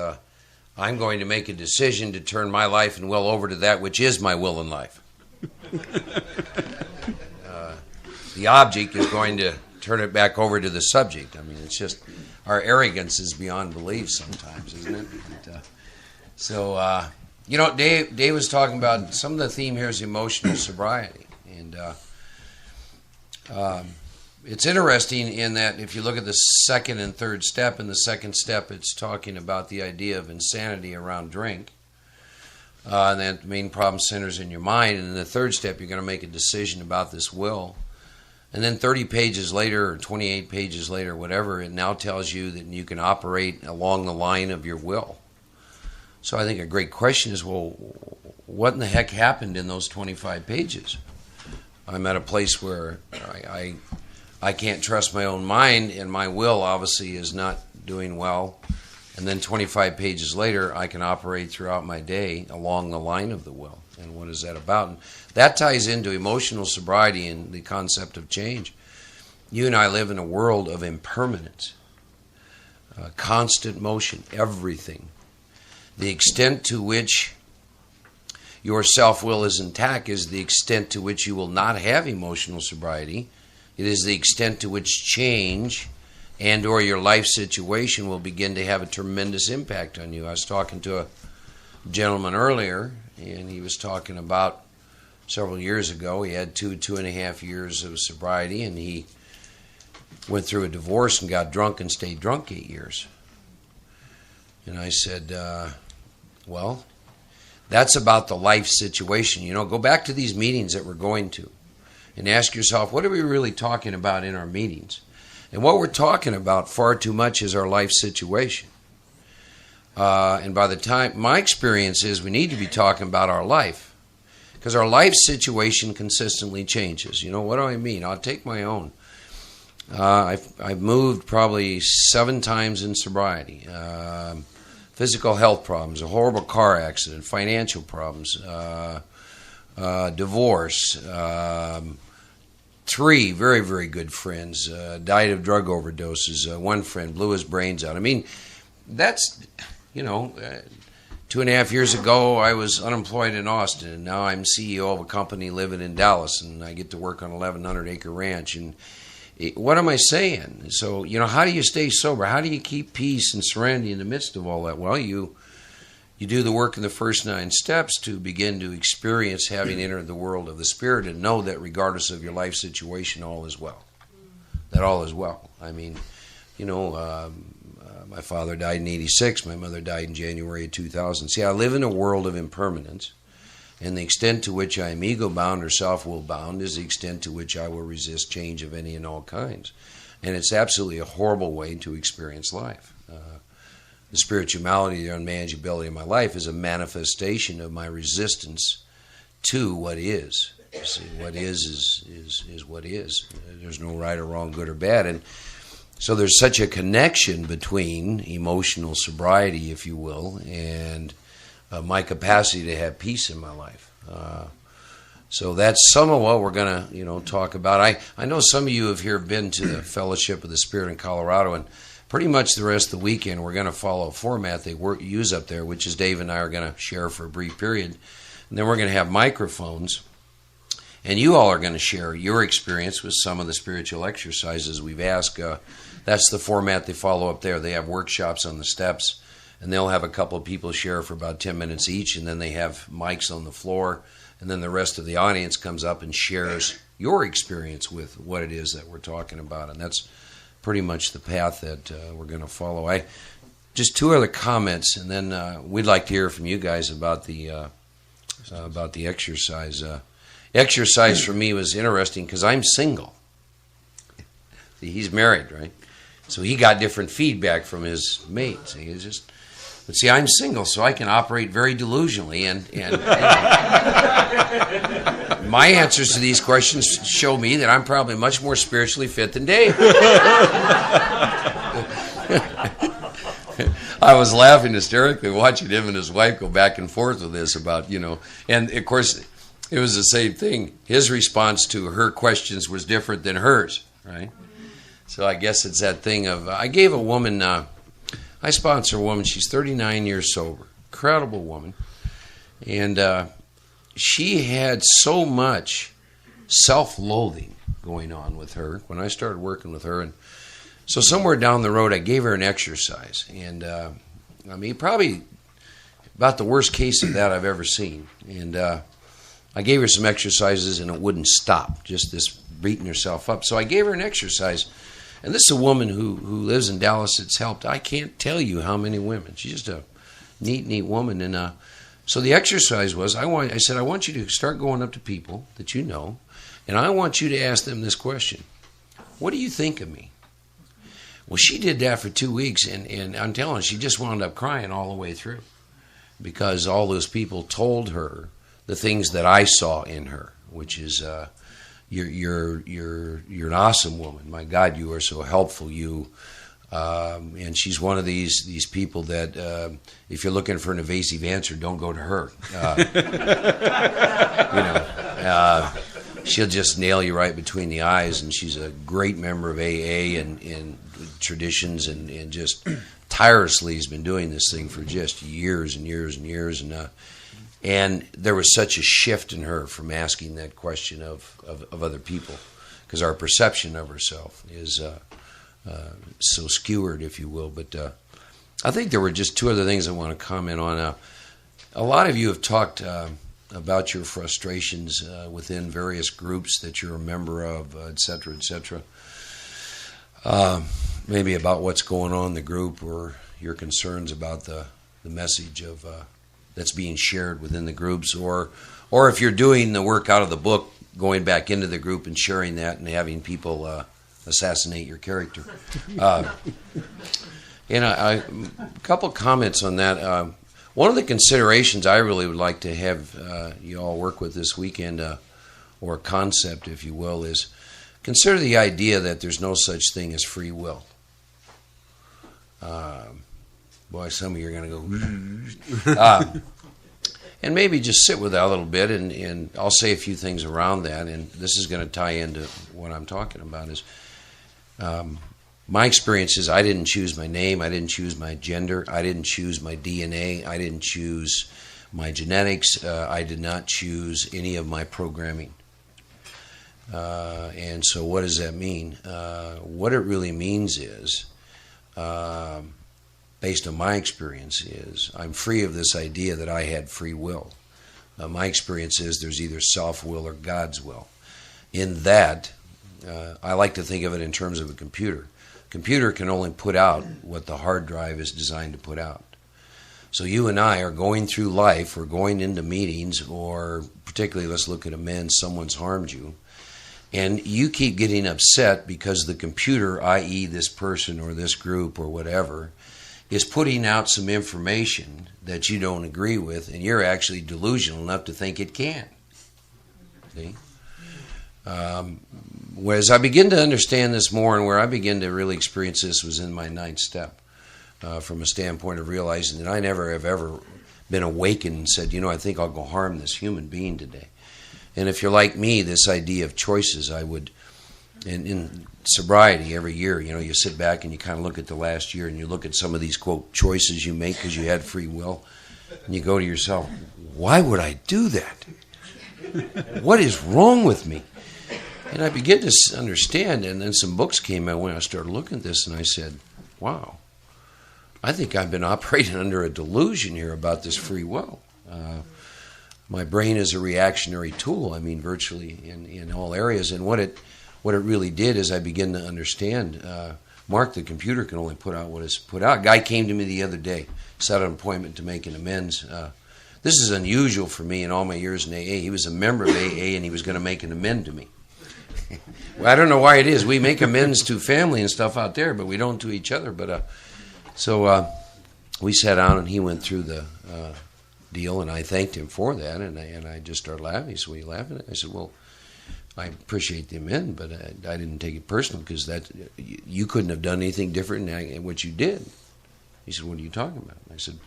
I'm going to make a decision to turn my life and will over to that which is my will in life. The object is going to turn it back over to the subject. I mean, it's just, our arrogance is beyond belief sometimes, isn't it? Dave was talking about, some of the theme here is emotional sobriety. And it's interesting in that if you look at the second and third step, in the second step it's talking about the idea of insanity around drink. And that the main problem centers in your mind. And in the third step, you're going to make a decision about this will. And then 30 pages later, or 28 pages later, whatever, it now tells you that you can operate along the line of your will. So I think a great question is, well, what in the heck happened in those 25 pages? I'm at a place where I can't trust my own mind, and my will obviously is not doing well. And then 25 pages later, I can operate throughout my day along the line of the will. And what is that about? And that ties into emotional sobriety and the concept of change. You and I live in a world of impermanence, constant motion, everything. The extent to which your self-will is intact is the extent to which you will not have emotional sobriety. It is the extent to which change and or your life situation will begin to have a tremendous impact on you. I was talking to a gentleman earlier, and he was talking about several years ago. He had 2.5 years of sobriety, and he went through a divorce and got drunk and stayed drunk 8 years. And I said, well, that's about the life situation. Go back to these meetings that we're going to and ask yourself, what are we really talking about in our meetings? And what we're talking about far too much is our life situation. And by the time, my experience is we need to be talking about our life, because our life situation consistently changes. What do I mean? I'll take my own. I've moved probably 7 times in sobriety. Physical health problems, a horrible car accident, financial problems, divorce. 3 very, very good friends died of drug overdoses. One friend blew his brains out. I mean, that's, 2.5 years ago, I was unemployed in Austin, and now I'm CEO of a company living in Dallas, and I get to work on a 1,100-acre ranch. And what am I saying? So, how do you stay sober? How do you keep peace and serenity in the midst of all that? Well, you do the work in the first 9 steps to begin to experience having entered the world of the Spirit and know that regardless of your life situation, all is well. That all is well. I mean, my father died in 1986. My mother died in January of 2000. See, I live in a world of impermanence, and the extent to which I am ego-bound or self-will bound is the extent to which I will resist change of any and all kinds. And it's absolutely a horrible way to experience life. The spirituality, the unmanageability of my life is a manifestation of my resistance to what is. You see, what is what is. There's no right or wrong, good or bad. And so there's such a connection between emotional sobriety, if you will, and my capacity to have peace in my life. So that's some of what we're going to, talk about. I know some of you have here been to the Fellowship of the Spirit in Colorado, and pretty much the rest of the weekend we're going to follow a format they use up there, which is Dave and I are going to share for a brief period. And then we're going to have microphones, And you all are going to share your experience with some of the spiritual exercises we've asked. That's the format they follow up there. They have workshops on the steps, and they'll have a couple of people share for about 10 minutes each, and then they have mics on the floor, and then the rest of the audience comes up and shares your experience with what it is that we're talking about. And that's pretty much the path that we're going to follow. Just two other comments, and then we'd like to hear from you guys about the exercise. Exercise for me was interesting because I'm single. See, he's married, right? So he got different feedback from his mate. But see, I'm single, so I can operate very delusionally, and my answers to these questions show me that I'm probably much more spiritually fit than Dave. I was laughing hysterically watching him and his wife go back and forth with this about, and of course, it was the same thing. His response to her questions was different than hers, right? So I guess it's that thing of, I gave a woman, I sponsor a woman, she's 39 years sober, incredible woman, and she had so much self-loathing going on with her when I started working with her, and so somewhere down the road I gave her an exercise, and probably about the worst case of that I've ever seen, and I gave her some exercises and it wouldn't stop, just this beating herself up. So I gave her an exercise, and this is a woman who lives in Dallas that's helped. I can't tell you how many women. She's just a neat woman. And so the exercise was, I said, I want you to start going up to people that you know, and I want you to ask them this question. What do you think of me? Well, she did that for 2 weeks, and I'm telling you, she just wound up crying all the way through because all those people told her the things that I saw in her, which is you're an awesome woman. My God, you are so helpful. And she's one of these people that if you're looking for an evasive answer, don't go to her. She'll just nail you right between the eyes. And she's a great member of AA and traditions, and just tirelessly has been doing this thing for just years and years and years. And there was such a shift in her from asking that question of other people, because our perception of herself is so skewered, if you will. But I think there were just two other things I want to comment on. A lot of you have talked about your frustrations within various groups that you're a member of, et cetera, et cetera. Maybe about what's going on in the group, or your concerns about the message of that's being shared within the groups, or if you're doing the work out of the book, going back into the group and sharing that and having people assassinate your character. And a couple comments on that. One of the considerations I really would like to have you all work with this weekend, or a concept, if you will, is consider the idea that there's no such thing as free will. Boy, some of you are going to go, and maybe just sit with that a little bit, and I'll say a few things around that, and this is going to tie into what I'm talking about. Is my experience is I didn't choose my name, I didn't choose my gender, I didn't choose my DNA, I didn't choose my genetics, I did not choose any of my programming. And so what does that mean? What it really means is, based on my experience, is I'm free of this idea that I had free will. My experience is there's either self-will or God's will. In that, I like to think of it in terms of a computer. Computer can only put out what the hard drive is designed to put out. So you and I are going through life, or going into meetings, or particularly let's look at amends, someone's harmed you, and you keep getting upset because the computer, i.e. this person or this group or whatever, is putting out some information that you don't agree with, and you're actually delusional enough to think it can. See? Whereas I begin to understand this more, and where I begin to really experience this was in my 9th step, from a standpoint of realizing that I never have ever been awakened and said, I think I'll go harm this human being today. And if you're like me, this idea of choices, I would, in sobriety every year, you sit back and you kind of look at the last year and you look at some of these, quote, choices you make because you had free will, and you go to yourself, why would I do that? What is wrong with me? And I began to understand, and then some books came out when I started looking at this, and I said, wow, I think I've been operating under a delusion here about this free will. My brain is a reactionary tool, virtually in all areas. And what it really did is I began to understand, Mark, the computer can only put out what is put out. A guy came to me the other day, set an appointment to make an amends. This is unusual for me in all my years in AA. He was a member of AA, and he was going to make an amend to me. Well, I don't know why it is. We make amends to family and stuff out there, but we don't to each other. But so we sat down, and he went through the deal, and I thanked him for that, and I just started laughing. He said, "What are you laughing at?" I said, "Well, I appreciate the amend, but I didn't take it personal because that you couldn't have done anything different than what you did." He said, "What are you talking about?" I said,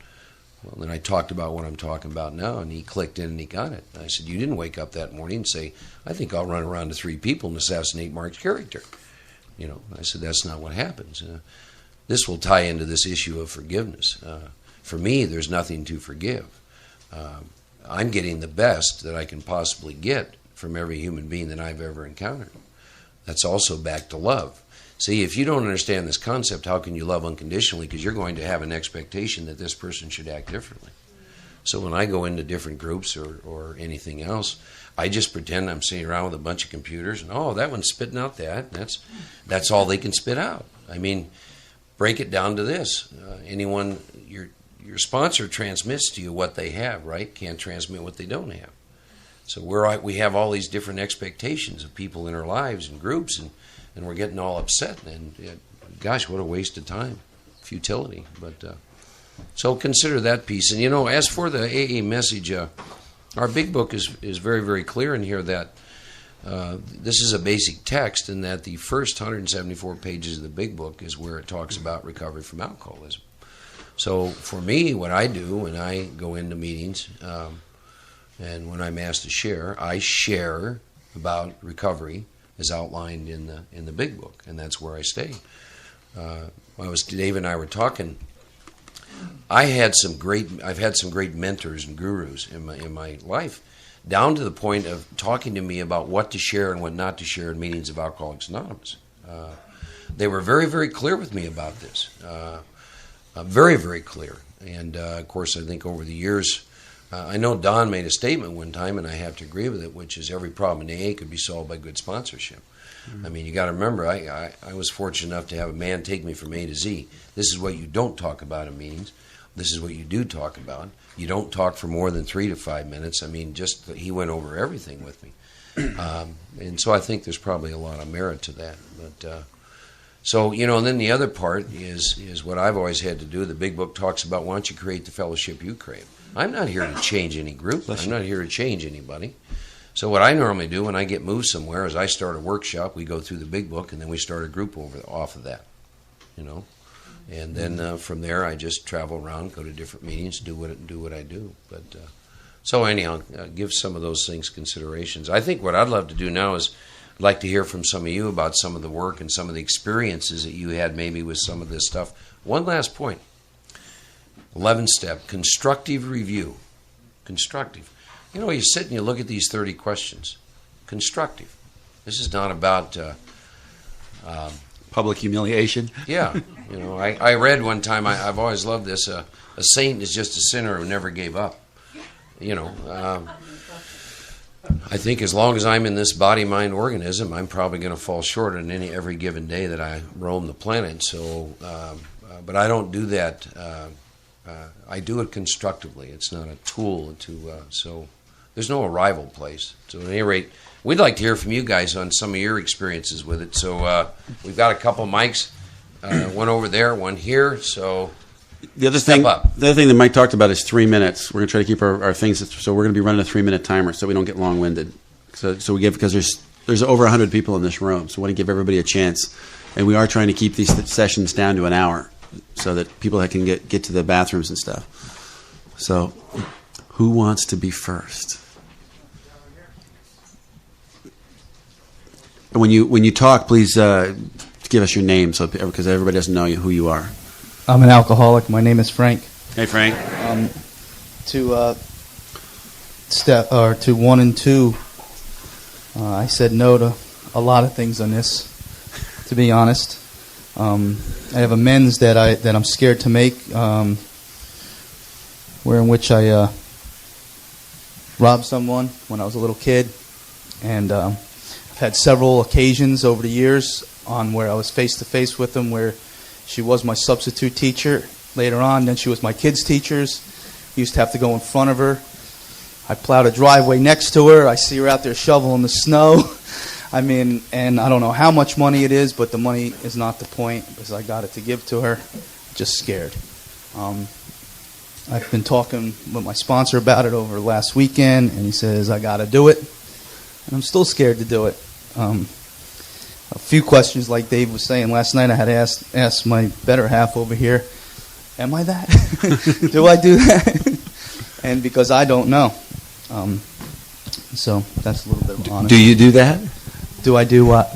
"Well," then I talked about what I'm talking about now, and he clicked in and he got it. I said, "You didn't wake up that morning and say, I think I'll run around to 3 people and assassinate Mark's character." I said, "That's not what happens." This will tie into this issue of forgiveness. For me, there's nothing to forgive. I'm getting the best that I can possibly get from every human being that I've ever encountered. That's also back to love. See, if you don't understand this concept, how can you love unconditionally? Because you're going to have an expectation that this person should act differently. So when I go into different groups or anything else, I just pretend I'm sitting around with a bunch of computers and, oh, that one's spitting out that. That's all they can spit out. Break it down to this. Your sponsor transmits to you what they have, right? Can't transmit what they don't have. So we have all these different expectations of people in our lives and groups, and we're getting all upset. And gosh, what a waste of time, futility. But so consider that piece. And as for the AA message, our big book is very, very clear in here that this is a basic text, and that the first 174 pages of the big book is where it talks about recovery from alcoholism. So for me, what I do when I go into meetings and when I'm asked to share, I share about recovery as outlined in the big book, and that's where I stay. Dave and I were talking. I've had some great mentors and gurus in my life, down to the point of talking to me about what to share and what not to share in meetings of Alcoholics Anonymous. They were very, very clear with me about this. Very, very clear. And, of course, I think over the years, I know Don made a statement one time, and I have to agree with it, which is every problem in AA could be solved by good sponsorship. Mm-hmm. You got to remember, I was fortunate enough to have a man take me from A to Z. This is what you don't talk about in meetings. This is what you do talk about. You don't talk for more than 3 to 5 minutes. He went over everything with me. And so I think there's probably a lot of merit to that. But and then the other part is what I've always had to do. The big book talks about, why don't you create the fellowship you crave? I'm not here to change any group. I'm not here to change anybody. So what I normally do when I get moved somewhere is I start a workshop, we go through the big book, and then we start a group off of that, And then from there, I just travel around, go to different meetings, do what I do. But so anyhow, give some of those things considerations. I think what I'd love to do now is I'd like to hear from some of you about some of the work and some of the experiences that you had maybe with some of this stuff. One last point. 11th step, constructive review. Constructive. You sit and you look at these 30 questions. Constructive. This is not about public humiliation. Yeah. I read one time, I've always loved this, a saint is just a sinner who never gave up. I think as long as I'm in this body-mind organism, I'm probably going to fall short on every given day that I roam the planet. So, but I don't do that. I do it constructively. It's not a tool so there's no arrival place. So at any rate, we'd like to hear from you guys on some of your experiences with it. So we've got a couple mics, one over there, one here. So the other thing that Mike talked about is 3 minutes. We're going to try to keep our things. So we're going to be running a 3-minute timer so we don't get long-winded. So we give, because there's over 100 people in this room, so we want to give everybody a chance. And we are trying to keep these sessions down to an hour so that people can get to the bathrooms and stuff. So who wants to be first? And when you talk, please give us your name, because everybody doesn't know who you are. I'm an alcoholic. My name is Frank. Hey, Frank. To step or to 1 and 2, I said no to a lot of things on this, to be honest. I have amends that I'm scared to make, where in which I robbed someone when I was a little kid, and I've had several occasions over the years on where I was face to face with them, where she was my substitute teacher later on, then she was my kids' teachers. I used to have to go in front of her. I plowed a driveway next to her. I see her out there shoveling the snow. I mean, and I don't know how much money it is, but the money is not the point, because I got it to give to her. Just scared. I've been talking with my sponsor about it over last weekend, and he says I got to do it, and I'm still scared to do it. A few questions, like Dave was saying last night, I had asked my better half over here, am I that? Do I do that? And because I don't know. So that's a little bit of honesty. Do you do that? Do I do what?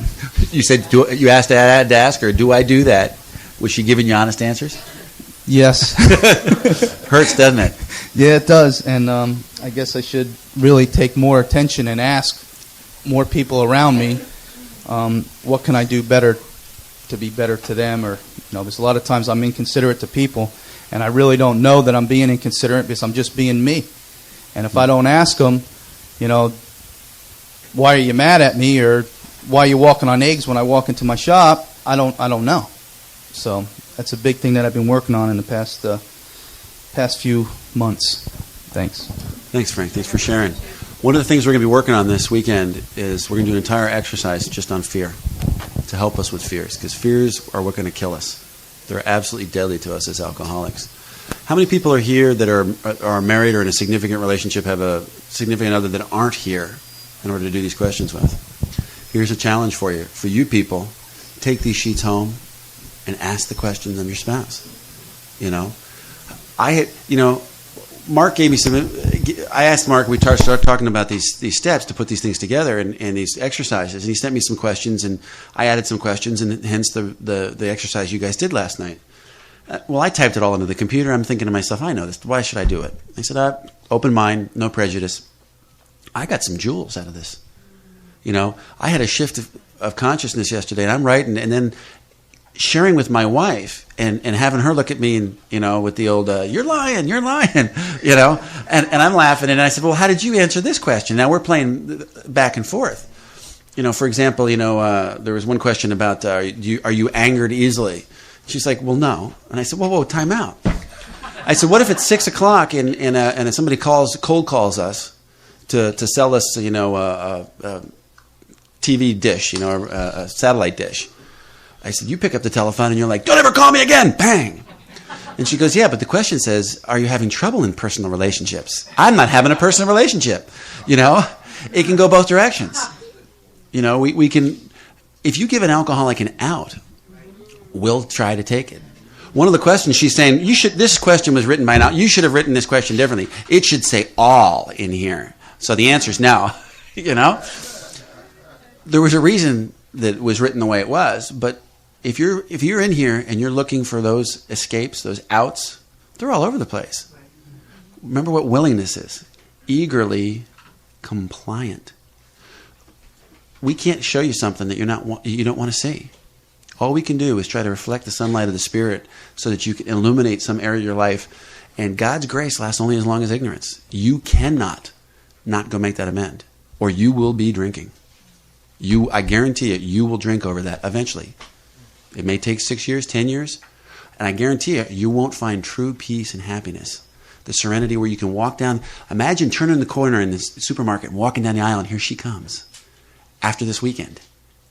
You said you asked Dad to ask her, do I do that? Was she giving you honest answers? Yes. Hurts, doesn't it? Yeah, it does. And I guess I should really take more attention and ask more people around me, what can I do better to be better to them? Or, there's a lot of times I'm inconsiderate to people, and I really don't know that I'm being inconsiderate because I'm just being me. And if I don't ask them, why are you mad at me, or why are you walking on eggs when I walk into my shop, I don't know. So that's a big thing that I've been working on in the past few months. Thanks. Thanks, Frank. Thanks for sharing. One of the things we're going to be working on this weekend is we're going to do an entire exercise just on fear to help us with fears, because fears are what are going to kill us. They're absolutely deadly to us as alcoholics. How many people are here that are married or in a significant relationship, have a significant other that aren't here in order to do these questions with? Here's a challenge for you. For you people, take these sheets home and ask the questions of your spouse. Mark gave me some. I asked Mark. We started talking about these steps to put these things together and these exercises, and he sent me some questions, and I added some questions, and hence the exercise you guys did last night. Well, I typed it all into the computer. I'm thinking to myself, I know this. Why should I do it? I said, open mind, no prejudice. I got some jewels out of this. I had a shift of consciousness yesterday, and I'm writing, and then sharing with my wife and having her look at me and, with the old, you're lying, and I'm laughing. And I said, well, how did you answer this question? Now we're playing back and forth. For example, there was one question about, are you angered easily? She's like, well, no. And I said, whoa, time out. I said, what if it's 6 o'clock and somebody cold calls us to sell us, a TV dish, a satellite dish. I said, you pick up the telephone and you're like, don't ever call me again. Bang. And she goes, yeah, but the question says, are you having trouble in personal relationships? I'm not having a personal relationship. It can go both directions. We can, if you give an alcoholic an out, we'll try to take it. One of the questions she's saying, this question was written by now. You should have written this question differently. It should say all in here. So the answer is no. There was a reason that it was written the way it was, but if you're in here and you're looking for those escapes, those outs, they're all over the place. Remember what willingness is. Eagerly compliant. We can't show you something that you don't want to see. All we can do is try to reflect the sunlight of the Spirit so that you can illuminate some area of your life. And God's grace lasts only as long as ignorance. You cannot not go make that amend, or you will be drinking. I guarantee it, you will drink over that eventually. It may take 6 years, 10 years, and I guarantee you won't find true peace and happiness. The serenity where you can walk down. Imagine turning the corner in the supermarket and walking down the aisle, and here she comes after this weekend.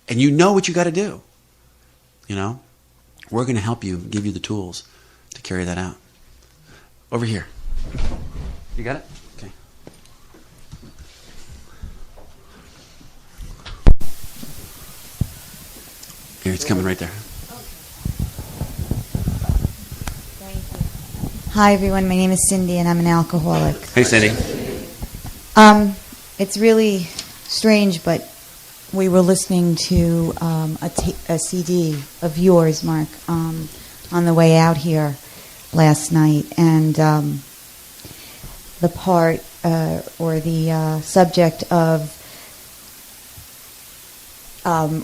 And you know what you got to do. We're going to help you, give you the tools to carry that out. Over here. You got it? Okay. Here, it's coming right there. Hi, everyone. My name is Cindy, and I'm an alcoholic. Hey, Cindy. It's really strange, but we were listening to a CD of yours, Mark, on the way out here last night, and the part or the subject of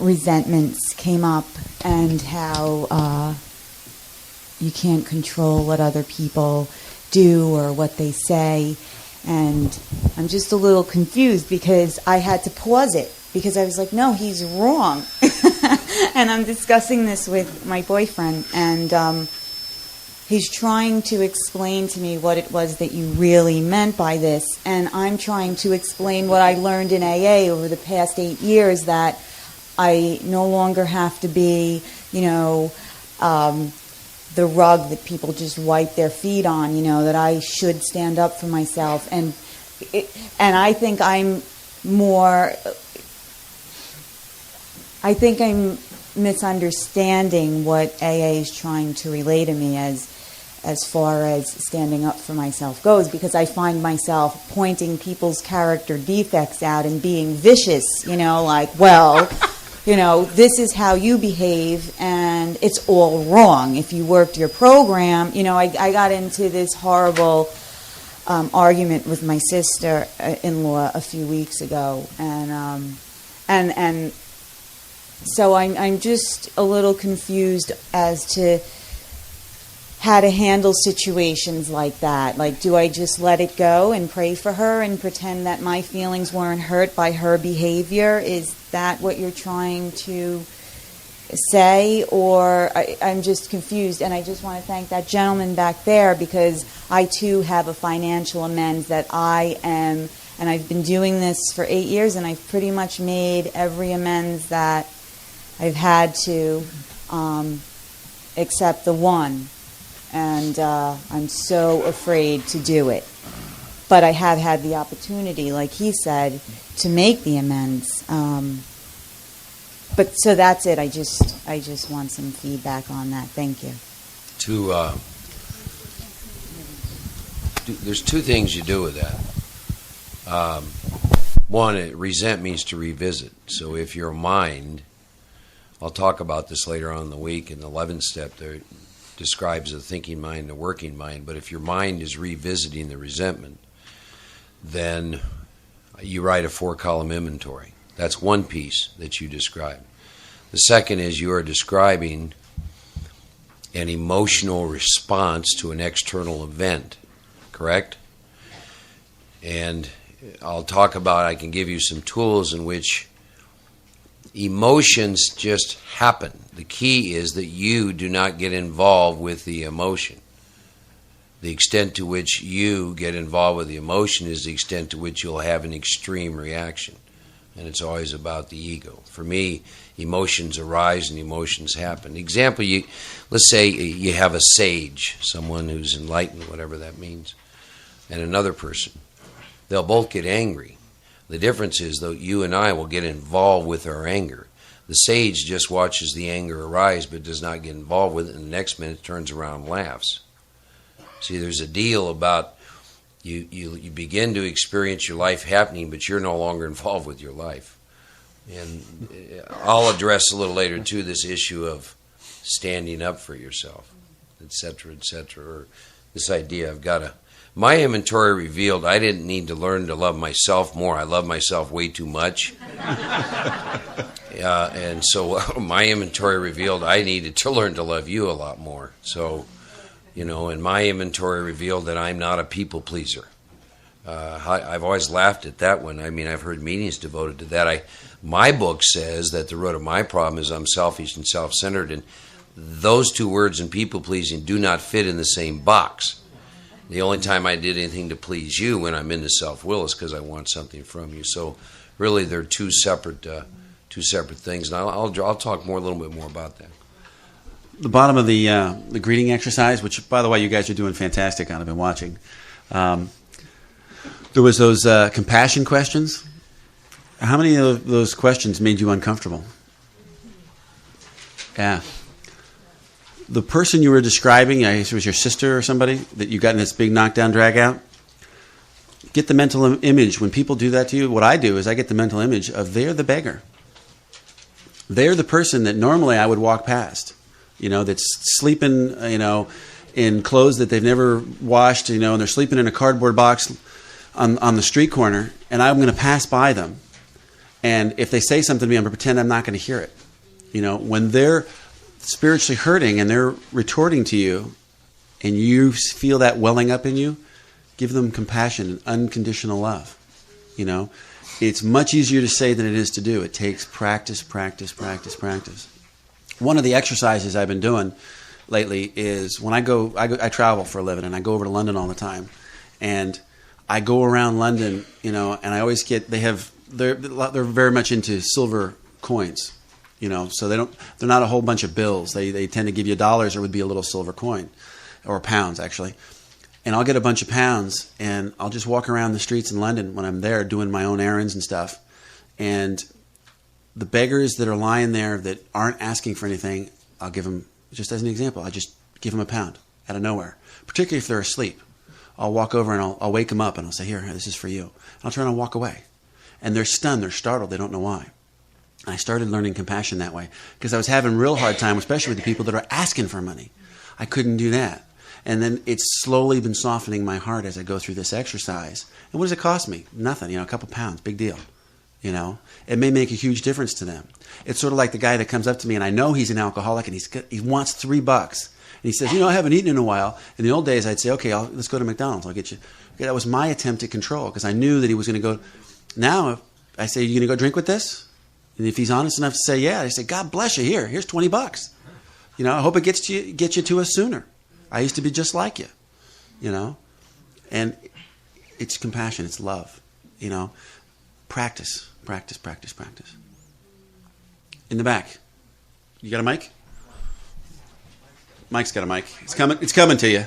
resentments came up, and how you can't control what other people do or what they say. And I'm just a little confused because I had to pause it because I was like, no, he's wrong. And I'm discussing this with my boyfriend, and he's trying to explain to me what it was that you really meant by this, and I'm trying to explain what I learned in AA over the past 8 years, that I no longer have to be, the rug that people just wipe their feet on, that I should stand up for myself. And I think I'm misunderstanding what AA is trying to relay to me as far as standing up for myself goes, because I find myself pointing people's character defects out and being vicious, this is how you behave, and it's all wrong. If you worked your program, I got into this horrible argument with my sister-in-law a few weeks ago, and so I'm just a little confused as to how to handle situations like that. Like, do I just let it go and pray for her and pretend that my feelings weren't hurt by her behavior? Is that what you're trying to say? Or I'm just confused, and I just want to thank that gentleman back there, because I too have a financial amends that I am, and I've been doing this for 8 years, and I've pretty much made every amends that I've had to, except the one. And I'm so afraid to do it. But I have had the opportunity, like he said, to make the amends. But so that's it. I just want some feedback on that. Thank you. There's two things you do with that. One, resent means to revisit. So if your mind, I'll talk about this later on in the week in the 11th step there, describes the thinking mind, the working mind. But if your mind is revisiting the resentment, then you write a 4-column inventory. That's one piece that you describe. The second is you are describing an emotional response to an external event, correct? And I'll talk about, I can give you some tools in which emotions just happen. The key is that you do not get involved with the emotion. The extent to which you get involved with the emotion is the extent to which you'll have an extreme reaction. And it's always about the ego. For me, emotions arise and emotions happen. Example, let's say you have a sage, someone who's enlightened, whatever that means, and another person. They'll both get angry. The difference is, though, you and I will get involved with our anger. The sage just watches the anger arise but does not get involved with it, and the next minute turns around and laughs. See, there's a deal about you begin to experience your life happening, but you're no longer involved with your life. And I'll address a little later, too, this issue of standing up for yourself, et cetera, or this idea I've got to... My inventory revealed I didn't need to learn to love myself more. I love myself way too much. And so my inventory revealed I needed to learn to love you a lot more. So, and my inventory revealed that I'm not a people pleaser. I've always laughed at that one. I mean, I've heard meetings devoted to that. My book says that the root of my problem is I'm selfish and self-centered, and those two words in people pleasing do not fit in the same box. The only time I did anything to please you when I'm into self-will is because I want something from you. So really they're two separate things. And I'll talk a little bit more about that. The bottom of the greeting exercise, which, by the way, you guys are doing fantastic on. I've been watching. There was those compassion questions. How many of those questions made you uncomfortable? Yeah. The person you were describing, I guess it was your sister or somebody, that you got in this big knockdown, drag out. Get the mental image. When people do that to you, what I do is I get the mental image of they're the beggar. They're the person that normally I would walk past, that's sleeping, in clothes that they've never washed, and they're sleeping in a cardboard box on the street corner, and I'm going to pass by them. And if they say something to me, I'm going to pretend I'm not going to hear it. You know, when they're spiritually hurting and they're retorting to you, and you feel that welling up in you, give them compassion and unconditional love. You know, it's much easier to say than it is to do. It takes practice, practice, practice, practice. One of the exercises I've been doing lately is when I travel for a living, and I go over to London all the time, and I go around London, you know, and I always get they're very much into silver coins, you know, so they're not a whole bunch of bills. They tend to give you dollars, or it would be a little silver coin, or pounds actually. And I'll get a bunch of pounds, and I'll just walk around the streets in London when I'm there doing my own errands and stuff. And the beggars that are lying there that aren't asking for anything, I'll give them, just as an example, I just give them a pound out of nowhere, particularly if they're asleep. I'll walk over and I'll wake them up, and I'll say, here, this is for you. And I'll turn and walk away. And they're stunned, they're startled, they don't know why. And I started learning compassion that way because I was having a real hard time, especially with the people that are asking for money. I couldn't do that. And then it's slowly been softening my heart as I go through this exercise. And what does it cost me? Nothing, you know, a couple pounds, big deal. You know, it may make a huge difference to them. It's sort of like the guy that comes up to me, and I know he's an alcoholic, and he wants $3. And he says, you know, I haven't eaten in a while. In the old days, I'd say, okay, let's go to McDonald's. I'll get you. Okay, that was my attempt at control because I knew that he was going to go. Now, I say, you going to go drink with this? And if he's honest enough to say, yeah, I say, God bless you. Here's $20. You know, I hope it gets you to us sooner. I used to be just like you, you know. And it's compassion. It's love, you know. Practice, practice, practice, practice. In the back. You got a mic? Mike's got a mic. It's coming to you.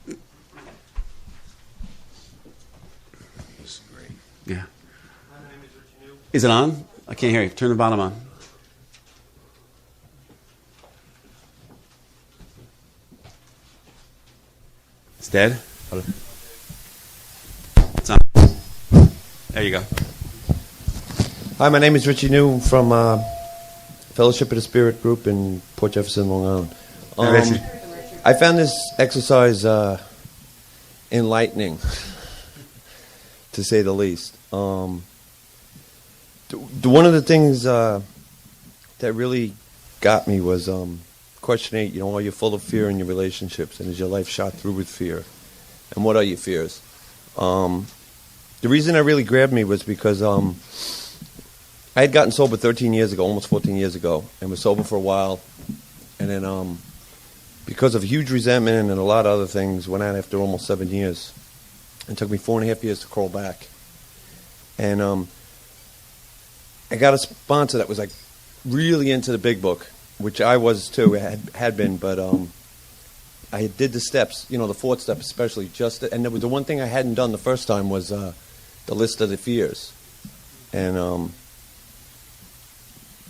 This is great. Yeah. Is it on? I can't hear you. Turn the bottom on. It's dead? It's on. There you go. Hi, my name is Richie New. I'm from Fellowship of the Spirit group in Port Jefferson, Long Island. I found this exercise enlightening, to say the least. One of the things that really got me was question 8. You know, are you full of fear in your relationships, and is your life shot through with fear? And what are your fears? The reason it really grabbed me was because I had gotten sober 13 years ago, almost 14 years ago, and was sober for a while. And then because of huge resentment and a lot of other things, went out after almost 7 years. It took me 4.5 years to crawl back. And I got a sponsor that was like really into the big book, which I was too, had been, but I did the steps, you know, the 4th step especially, and there was the one thing I hadn't done the first time was the list of the fears. And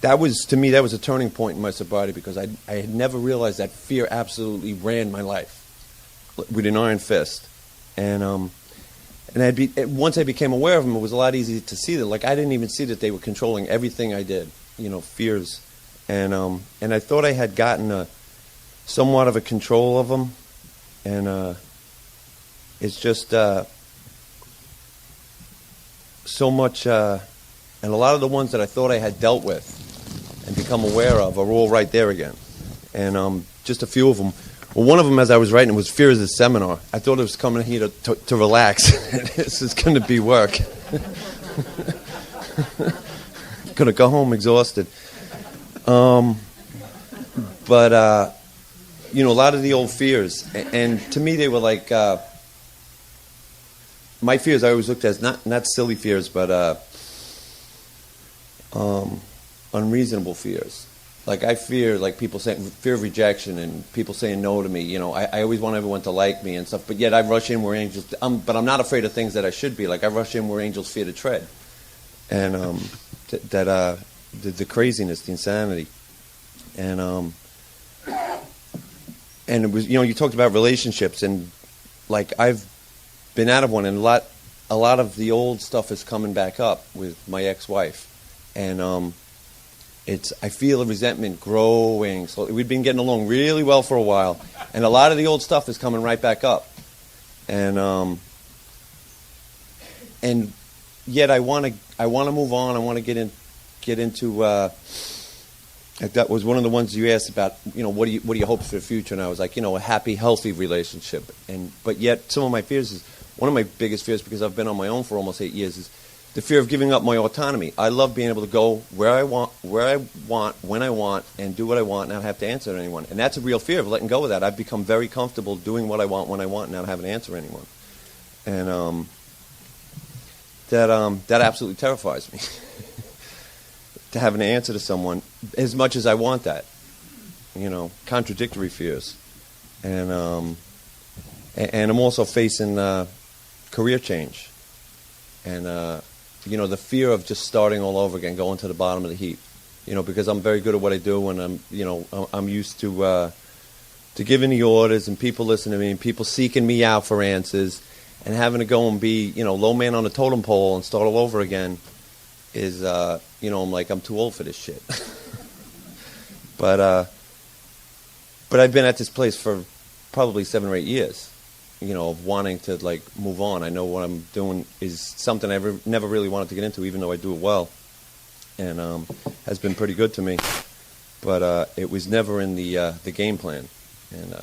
that was, to me, that was a turning point in my sobriety because I had never realized that fear absolutely ran my life with an iron fist. And once I became aware of them, it was a lot easier to see that. Like, I didn't even see that they were controlling everything I did, you know, fears. And I thought I had gotten somewhat of a control of them. And it's just so much, and a lot of the ones that I thought I had dealt with and become aware of are all right there again. And just a few of them. Well, one of them, as I was writing, was Fear is a Seminar. I thought it was coming here to relax. This is going to be work. Going to go home exhausted. But you know, a lot of the old fears, and to me they were like, my fears I always looked at as not silly fears, but unreasonable fears. Like I fear, like people saying, fear of rejection and people saying no to me. You know, I always want everyone to like me and stuff, but yet I rush in where angels. But I'm not afraid of things that I should be. Like I rush in where angels fear to tread, and the craziness, the insanity, and it was, you know, you talked about relationships, and like I've been out of one, and a lot of the old stuff is coming back up with my ex-wife, and I feel a resentment growing. So we've been getting along really well for a while, and a lot of the old stuff is coming right back up, and and yet I want to move on. I want to get into. That was one of the ones you asked about. What do you hope for the future? And I was like, a happy, healthy relationship. But yet, some of my fears is one of my biggest fears, because I've been on my own for almost 8 years, is the fear of giving up my autonomy. I love being able to go where I want, when I want, and do what I want, and not have to answer to anyone. And that's a real fear of letting go of that. I've become very comfortable doing what I want when I want, and not having to answer anyone. And that absolutely terrifies me. To have an answer to someone, as much as I want that, contradictory fears, and I'm also facing career change, and the fear of just starting all over again, going to the bottom of the heap, because I'm very good at what I do, and I'm used to giving the orders, and people listening to me, and people seeking me out for answers, and having to go and be low man on the totem pole and start all over again is I'm like, I'm too old for this shit. But I've been at this place for probably 7 or 8 years, of wanting to move on. I know what I'm doing is something I never really wanted to get into, even though I do it well, and has been pretty good to me. But it was never in the game plan, and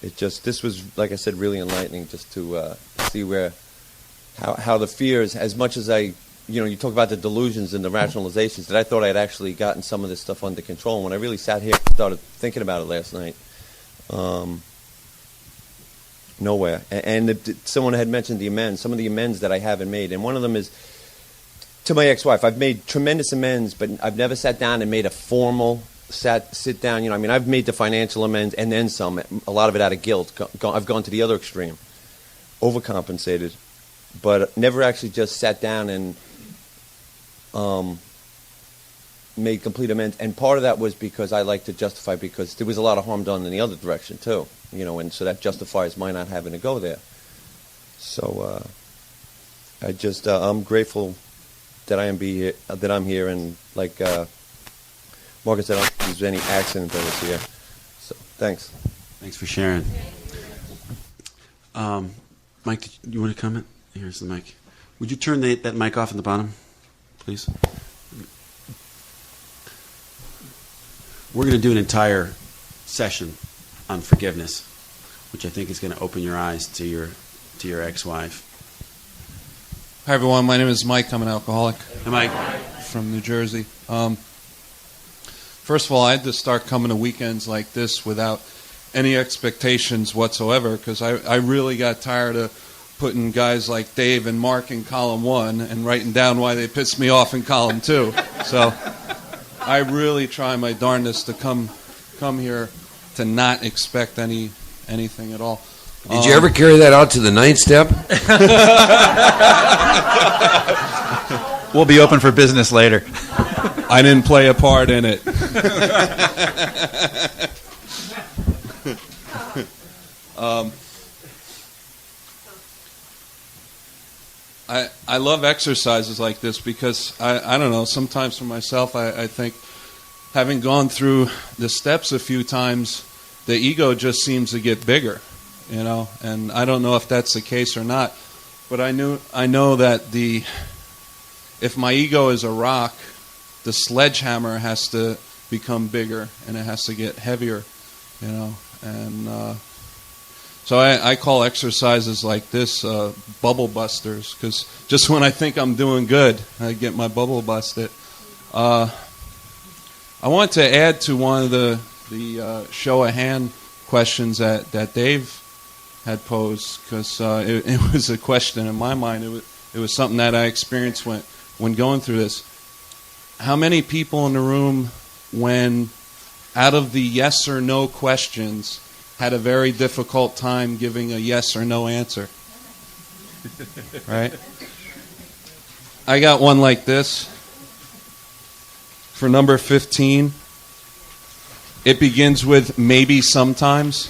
this was, like I said, really enlightening, just to see how the fears, as much as I. You talk about the delusions and the rationalizations, that I thought I had actually gotten some of this stuff under control. And when I really sat here and started thinking about it last night, nowhere. And someone had mentioned the amends, some of the amends that I haven't made. And one of them is to my ex-wife. I've made tremendous amends, but I've never sat down and made a formal sit down. I've made the financial amends and then some, a lot of it out of guilt. I've gone to the other extreme, overcompensated, but never actually just sat down and made complete amends. And part of that was because I like to justify, because there was a lot of harm done in the other direction too, and so that justifies my not having to go there. So I'm grateful that I'm here, and like Marcus said, I don't think there's any accident that was here. So thanks. Thanks for sharing. Mike, do you want to comment? Here's the mic. Would you turn that mic off in the bottom, please? We're going to do an entire session on forgiveness, which I think is going to open your eyes to your ex-wife. Hi, everyone. My name is Mike. I'm an alcoholic. Hi, Mike. From New Jersey. First of all, I had to start coming to weekends like this without any expectations whatsoever, because I really got tired of putting guys like Dave and Mark in column 1 and writing down why they pissed me off in column 2. So I really try my darndest to come here to not expect anything at all. Did you ever carry that out to the 9th step? We'll be open for business later. I didn't play a part in it. I love exercises like this because I don't know, sometimes for myself I think, having gone through the steps a few times, the ego just seems to get bigger, and I don't know if that's the case or not, but I know that if my ego is a rock, the sledgehammer has to become bigger and it has to get heavier, and so I call exercises like this bubble busters, because just when I think I'm doing good, I get my bubble busted. I want to add to one of the show of hand questions that Dave had posed, because it was a question in my mind. It was something that I experienced when going through this. How many people in the room, when out of the yes or no questions, had a very difficult time giving a yes or no answer? Right? I got one like this. For number 15, it begins with maybe sometimes.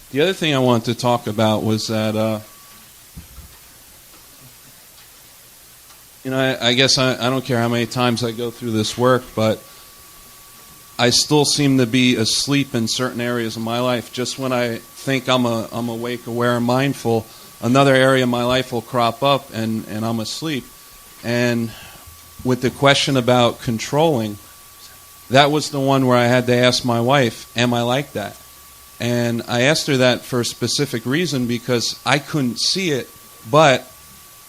The other thing I wanted to talk about was that, I guess I don't care how many times I go through this work, but I still seem to be asleep in certain areas of my life. Just when I think I'm awake, aware, and mindful, another area of my life will crop up, and I'm asleep. And with the question about controlling, that was the one where I had to ask my wife, am I like that? And I asked her that for a specific reason, because I couldn't see it, but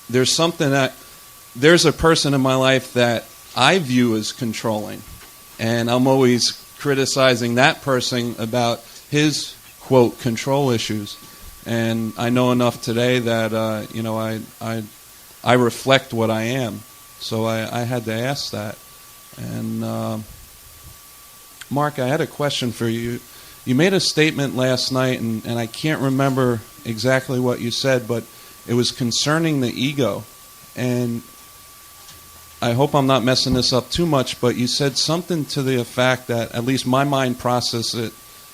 there's a person in my life that I view as controlling. And I'm always criticizing that person about his, quote, control issues. And I know enough today that, I reflect what I am. So I had to ask that. And, Mark, I had a question for you. You made a statement last night, and I can't remember exactly what you said, but it was concerning the ego. And I hope I'm not messing this up too much, but you said something to the effect that, at least my mind processed it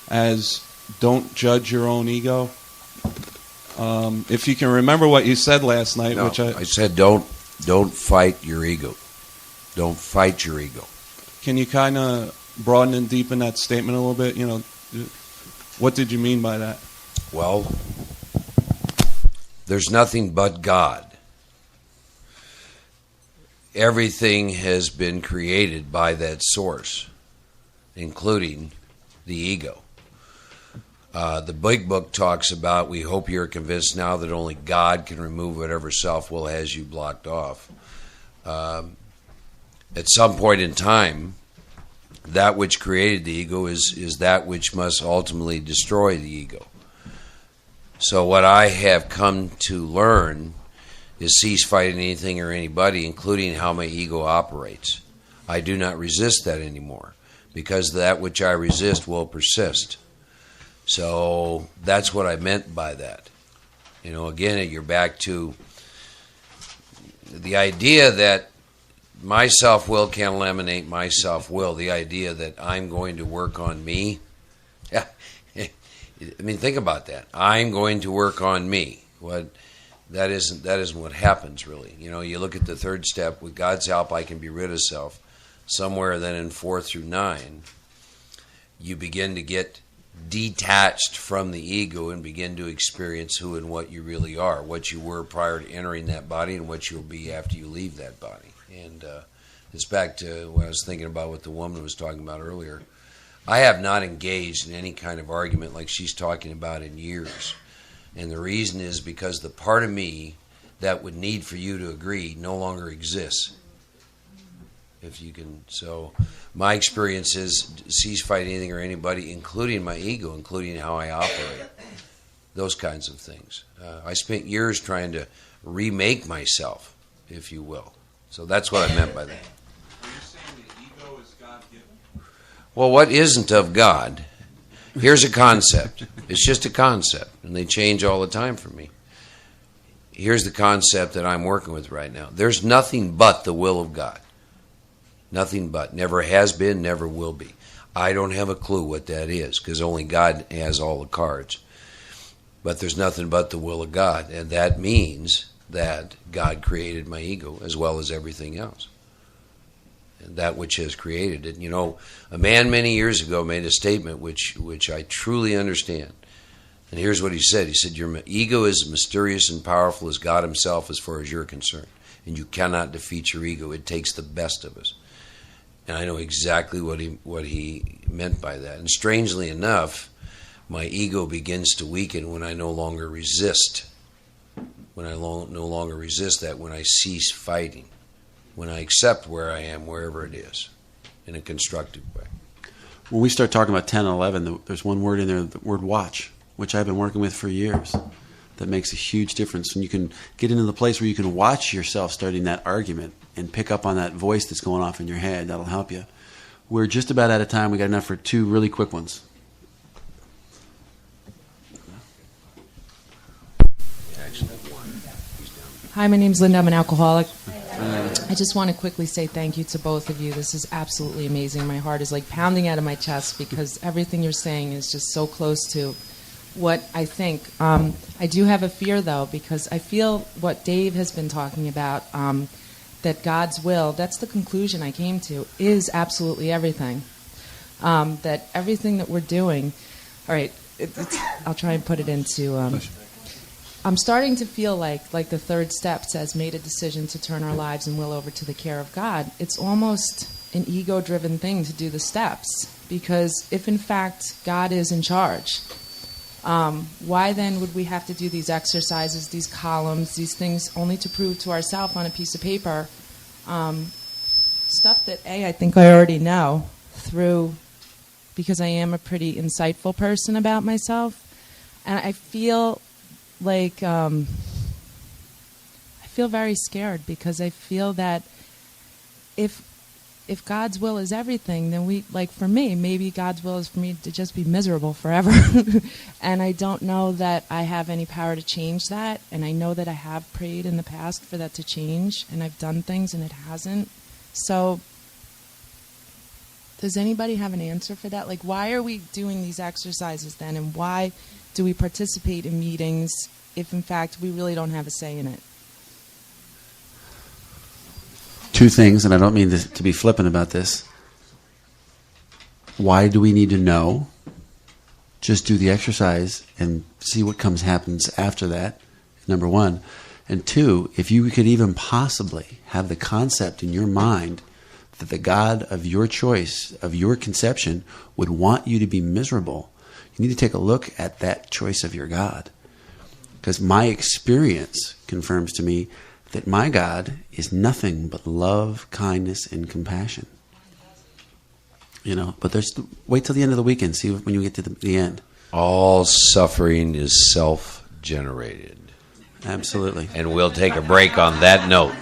as, don't judge your own ego. If you can remember what you said last night, No, which I said don't fight your ego. Don't fight your ego. Can you kind of broaden and deepen that statement a little bit? You know, what did you mean by that? Well, there's nothing but God. Everything has been created by that source, including the ego. The big book talks about, we hope you're convinced now that only God can remove whatever self-will has you blocked off. At some point in time, that which created the ego is that which must ultimately destroy the ego. So what I have come to learn is cease fighting anything or anybody, including how my ego operates. I do not resist that anymore, because that which I resist will persist. So that's what I meant by that. You know, again, you're back to the idea that my self-will can't eliminate my self-will, the idea that I'm going to work on me. I mean, think about that. I'm going to work on me. That isn't what happens, really. You know, you look at the third step, with God's help, I can be rid of self. Somewhere then in 4 through 9, you begin to get detached from the ego and begin to experience who and what you really are, what you were prior to entering that body and what you'll be after you leave that body. And it's back to what I was thinking about, what the woman was talking about earlier. I have not engaged in any kind of argument like she's talking about in years. And the reason is because the part of me that would need for you to agree no longer exists. If you can, so my experience is cease fighting anything or anybody, including my ego, including how I operate, those kinds of things. I spent years trying to remake myself, if you will. So that's what I meant by that. Are you saying the ego is God-given? Well, what isn't of God? Here's a concept. It's just a concept, and they change all the time for me. Here's the concept that I'm working with right now. There's nothing but the will of God. Nothing but. Never has been, never will be. I don't have a clue what that is, because only God has all the cards. But there's nothing but the will of God, and that means that God created my ego as well as everything else. And that which has created it. You know, a man many years ago made a statement which I truly understand. And here's what he said. He said, your ego is as mysterious and powerful as God himself as far as you're concerned. And you cannot defeat your ego. It takes the best of us. And I know exactly what he meant by that. And strangely enough, my ego begins to weaken when I no longer resist. When I no longer resist that, when I cease fighting. When I accept where I am, wherever it is, in a constructive way. When we start talking about 10 and 11, there's one word in there, the word watch, which I've been working with for years. That makes a huge difference. And you can get into the place where you can watch yourself starting that argument and pick up on that voice that's going off in your head. That'll help you. We're just about out of time. We got enough for 2 really quick ones. Hi, my name's Linda. I'm an alcoholic. I just want to quickly say thank you to both of you. This is absolutely amazing. My heart is like pounding out of my chest because everything you're saying is just so close to what I think. I do have a fear, though, because I feel what Dave has been talking about, that God's will, that's the conclusion I came to, is absolutely everything. that everything that we're doing, all right, I'll try and put it into, I'm starting to feel like the third step says, made a decision to turn our lives and will over to the care of God. It's almost an ego-driven thing to do the steps, because if in fact God is in charge, why then would we have to do these exercises, these columns, these things only to prove to ourselves on a piece of paper stuff that I think I already know because I am a pretty insightful person about myself, and I feel like I feel very scared, because I feel that if God's will is everything, then for me, maybe God's will is for me to just be miserable forever. And I don't know that I have any power to change that. And I know that I have prayed in the past for that to change, and I've done things and it hasn't. So does anybody have an answer for that? Like, why are we doing these exercises then? And why do we participate in meetings if in fact we really don't have a say in it? Two things, and I don't mean to be flippant about this. Why do we need to know? Just do the exercise and see what happens after that, number one. And two, if you could even possibly have the concept in your mind that the God of your choice, of your conception, would want you to be miserable, you need to take a look at that choice of your God. Because my experience confirms to me that my God is nothing but love, kindness, and compassion. But wait till the end of the weekend, see when you get to the end. All suffering is self-generated. Absolutely. And we'll take a break on that note.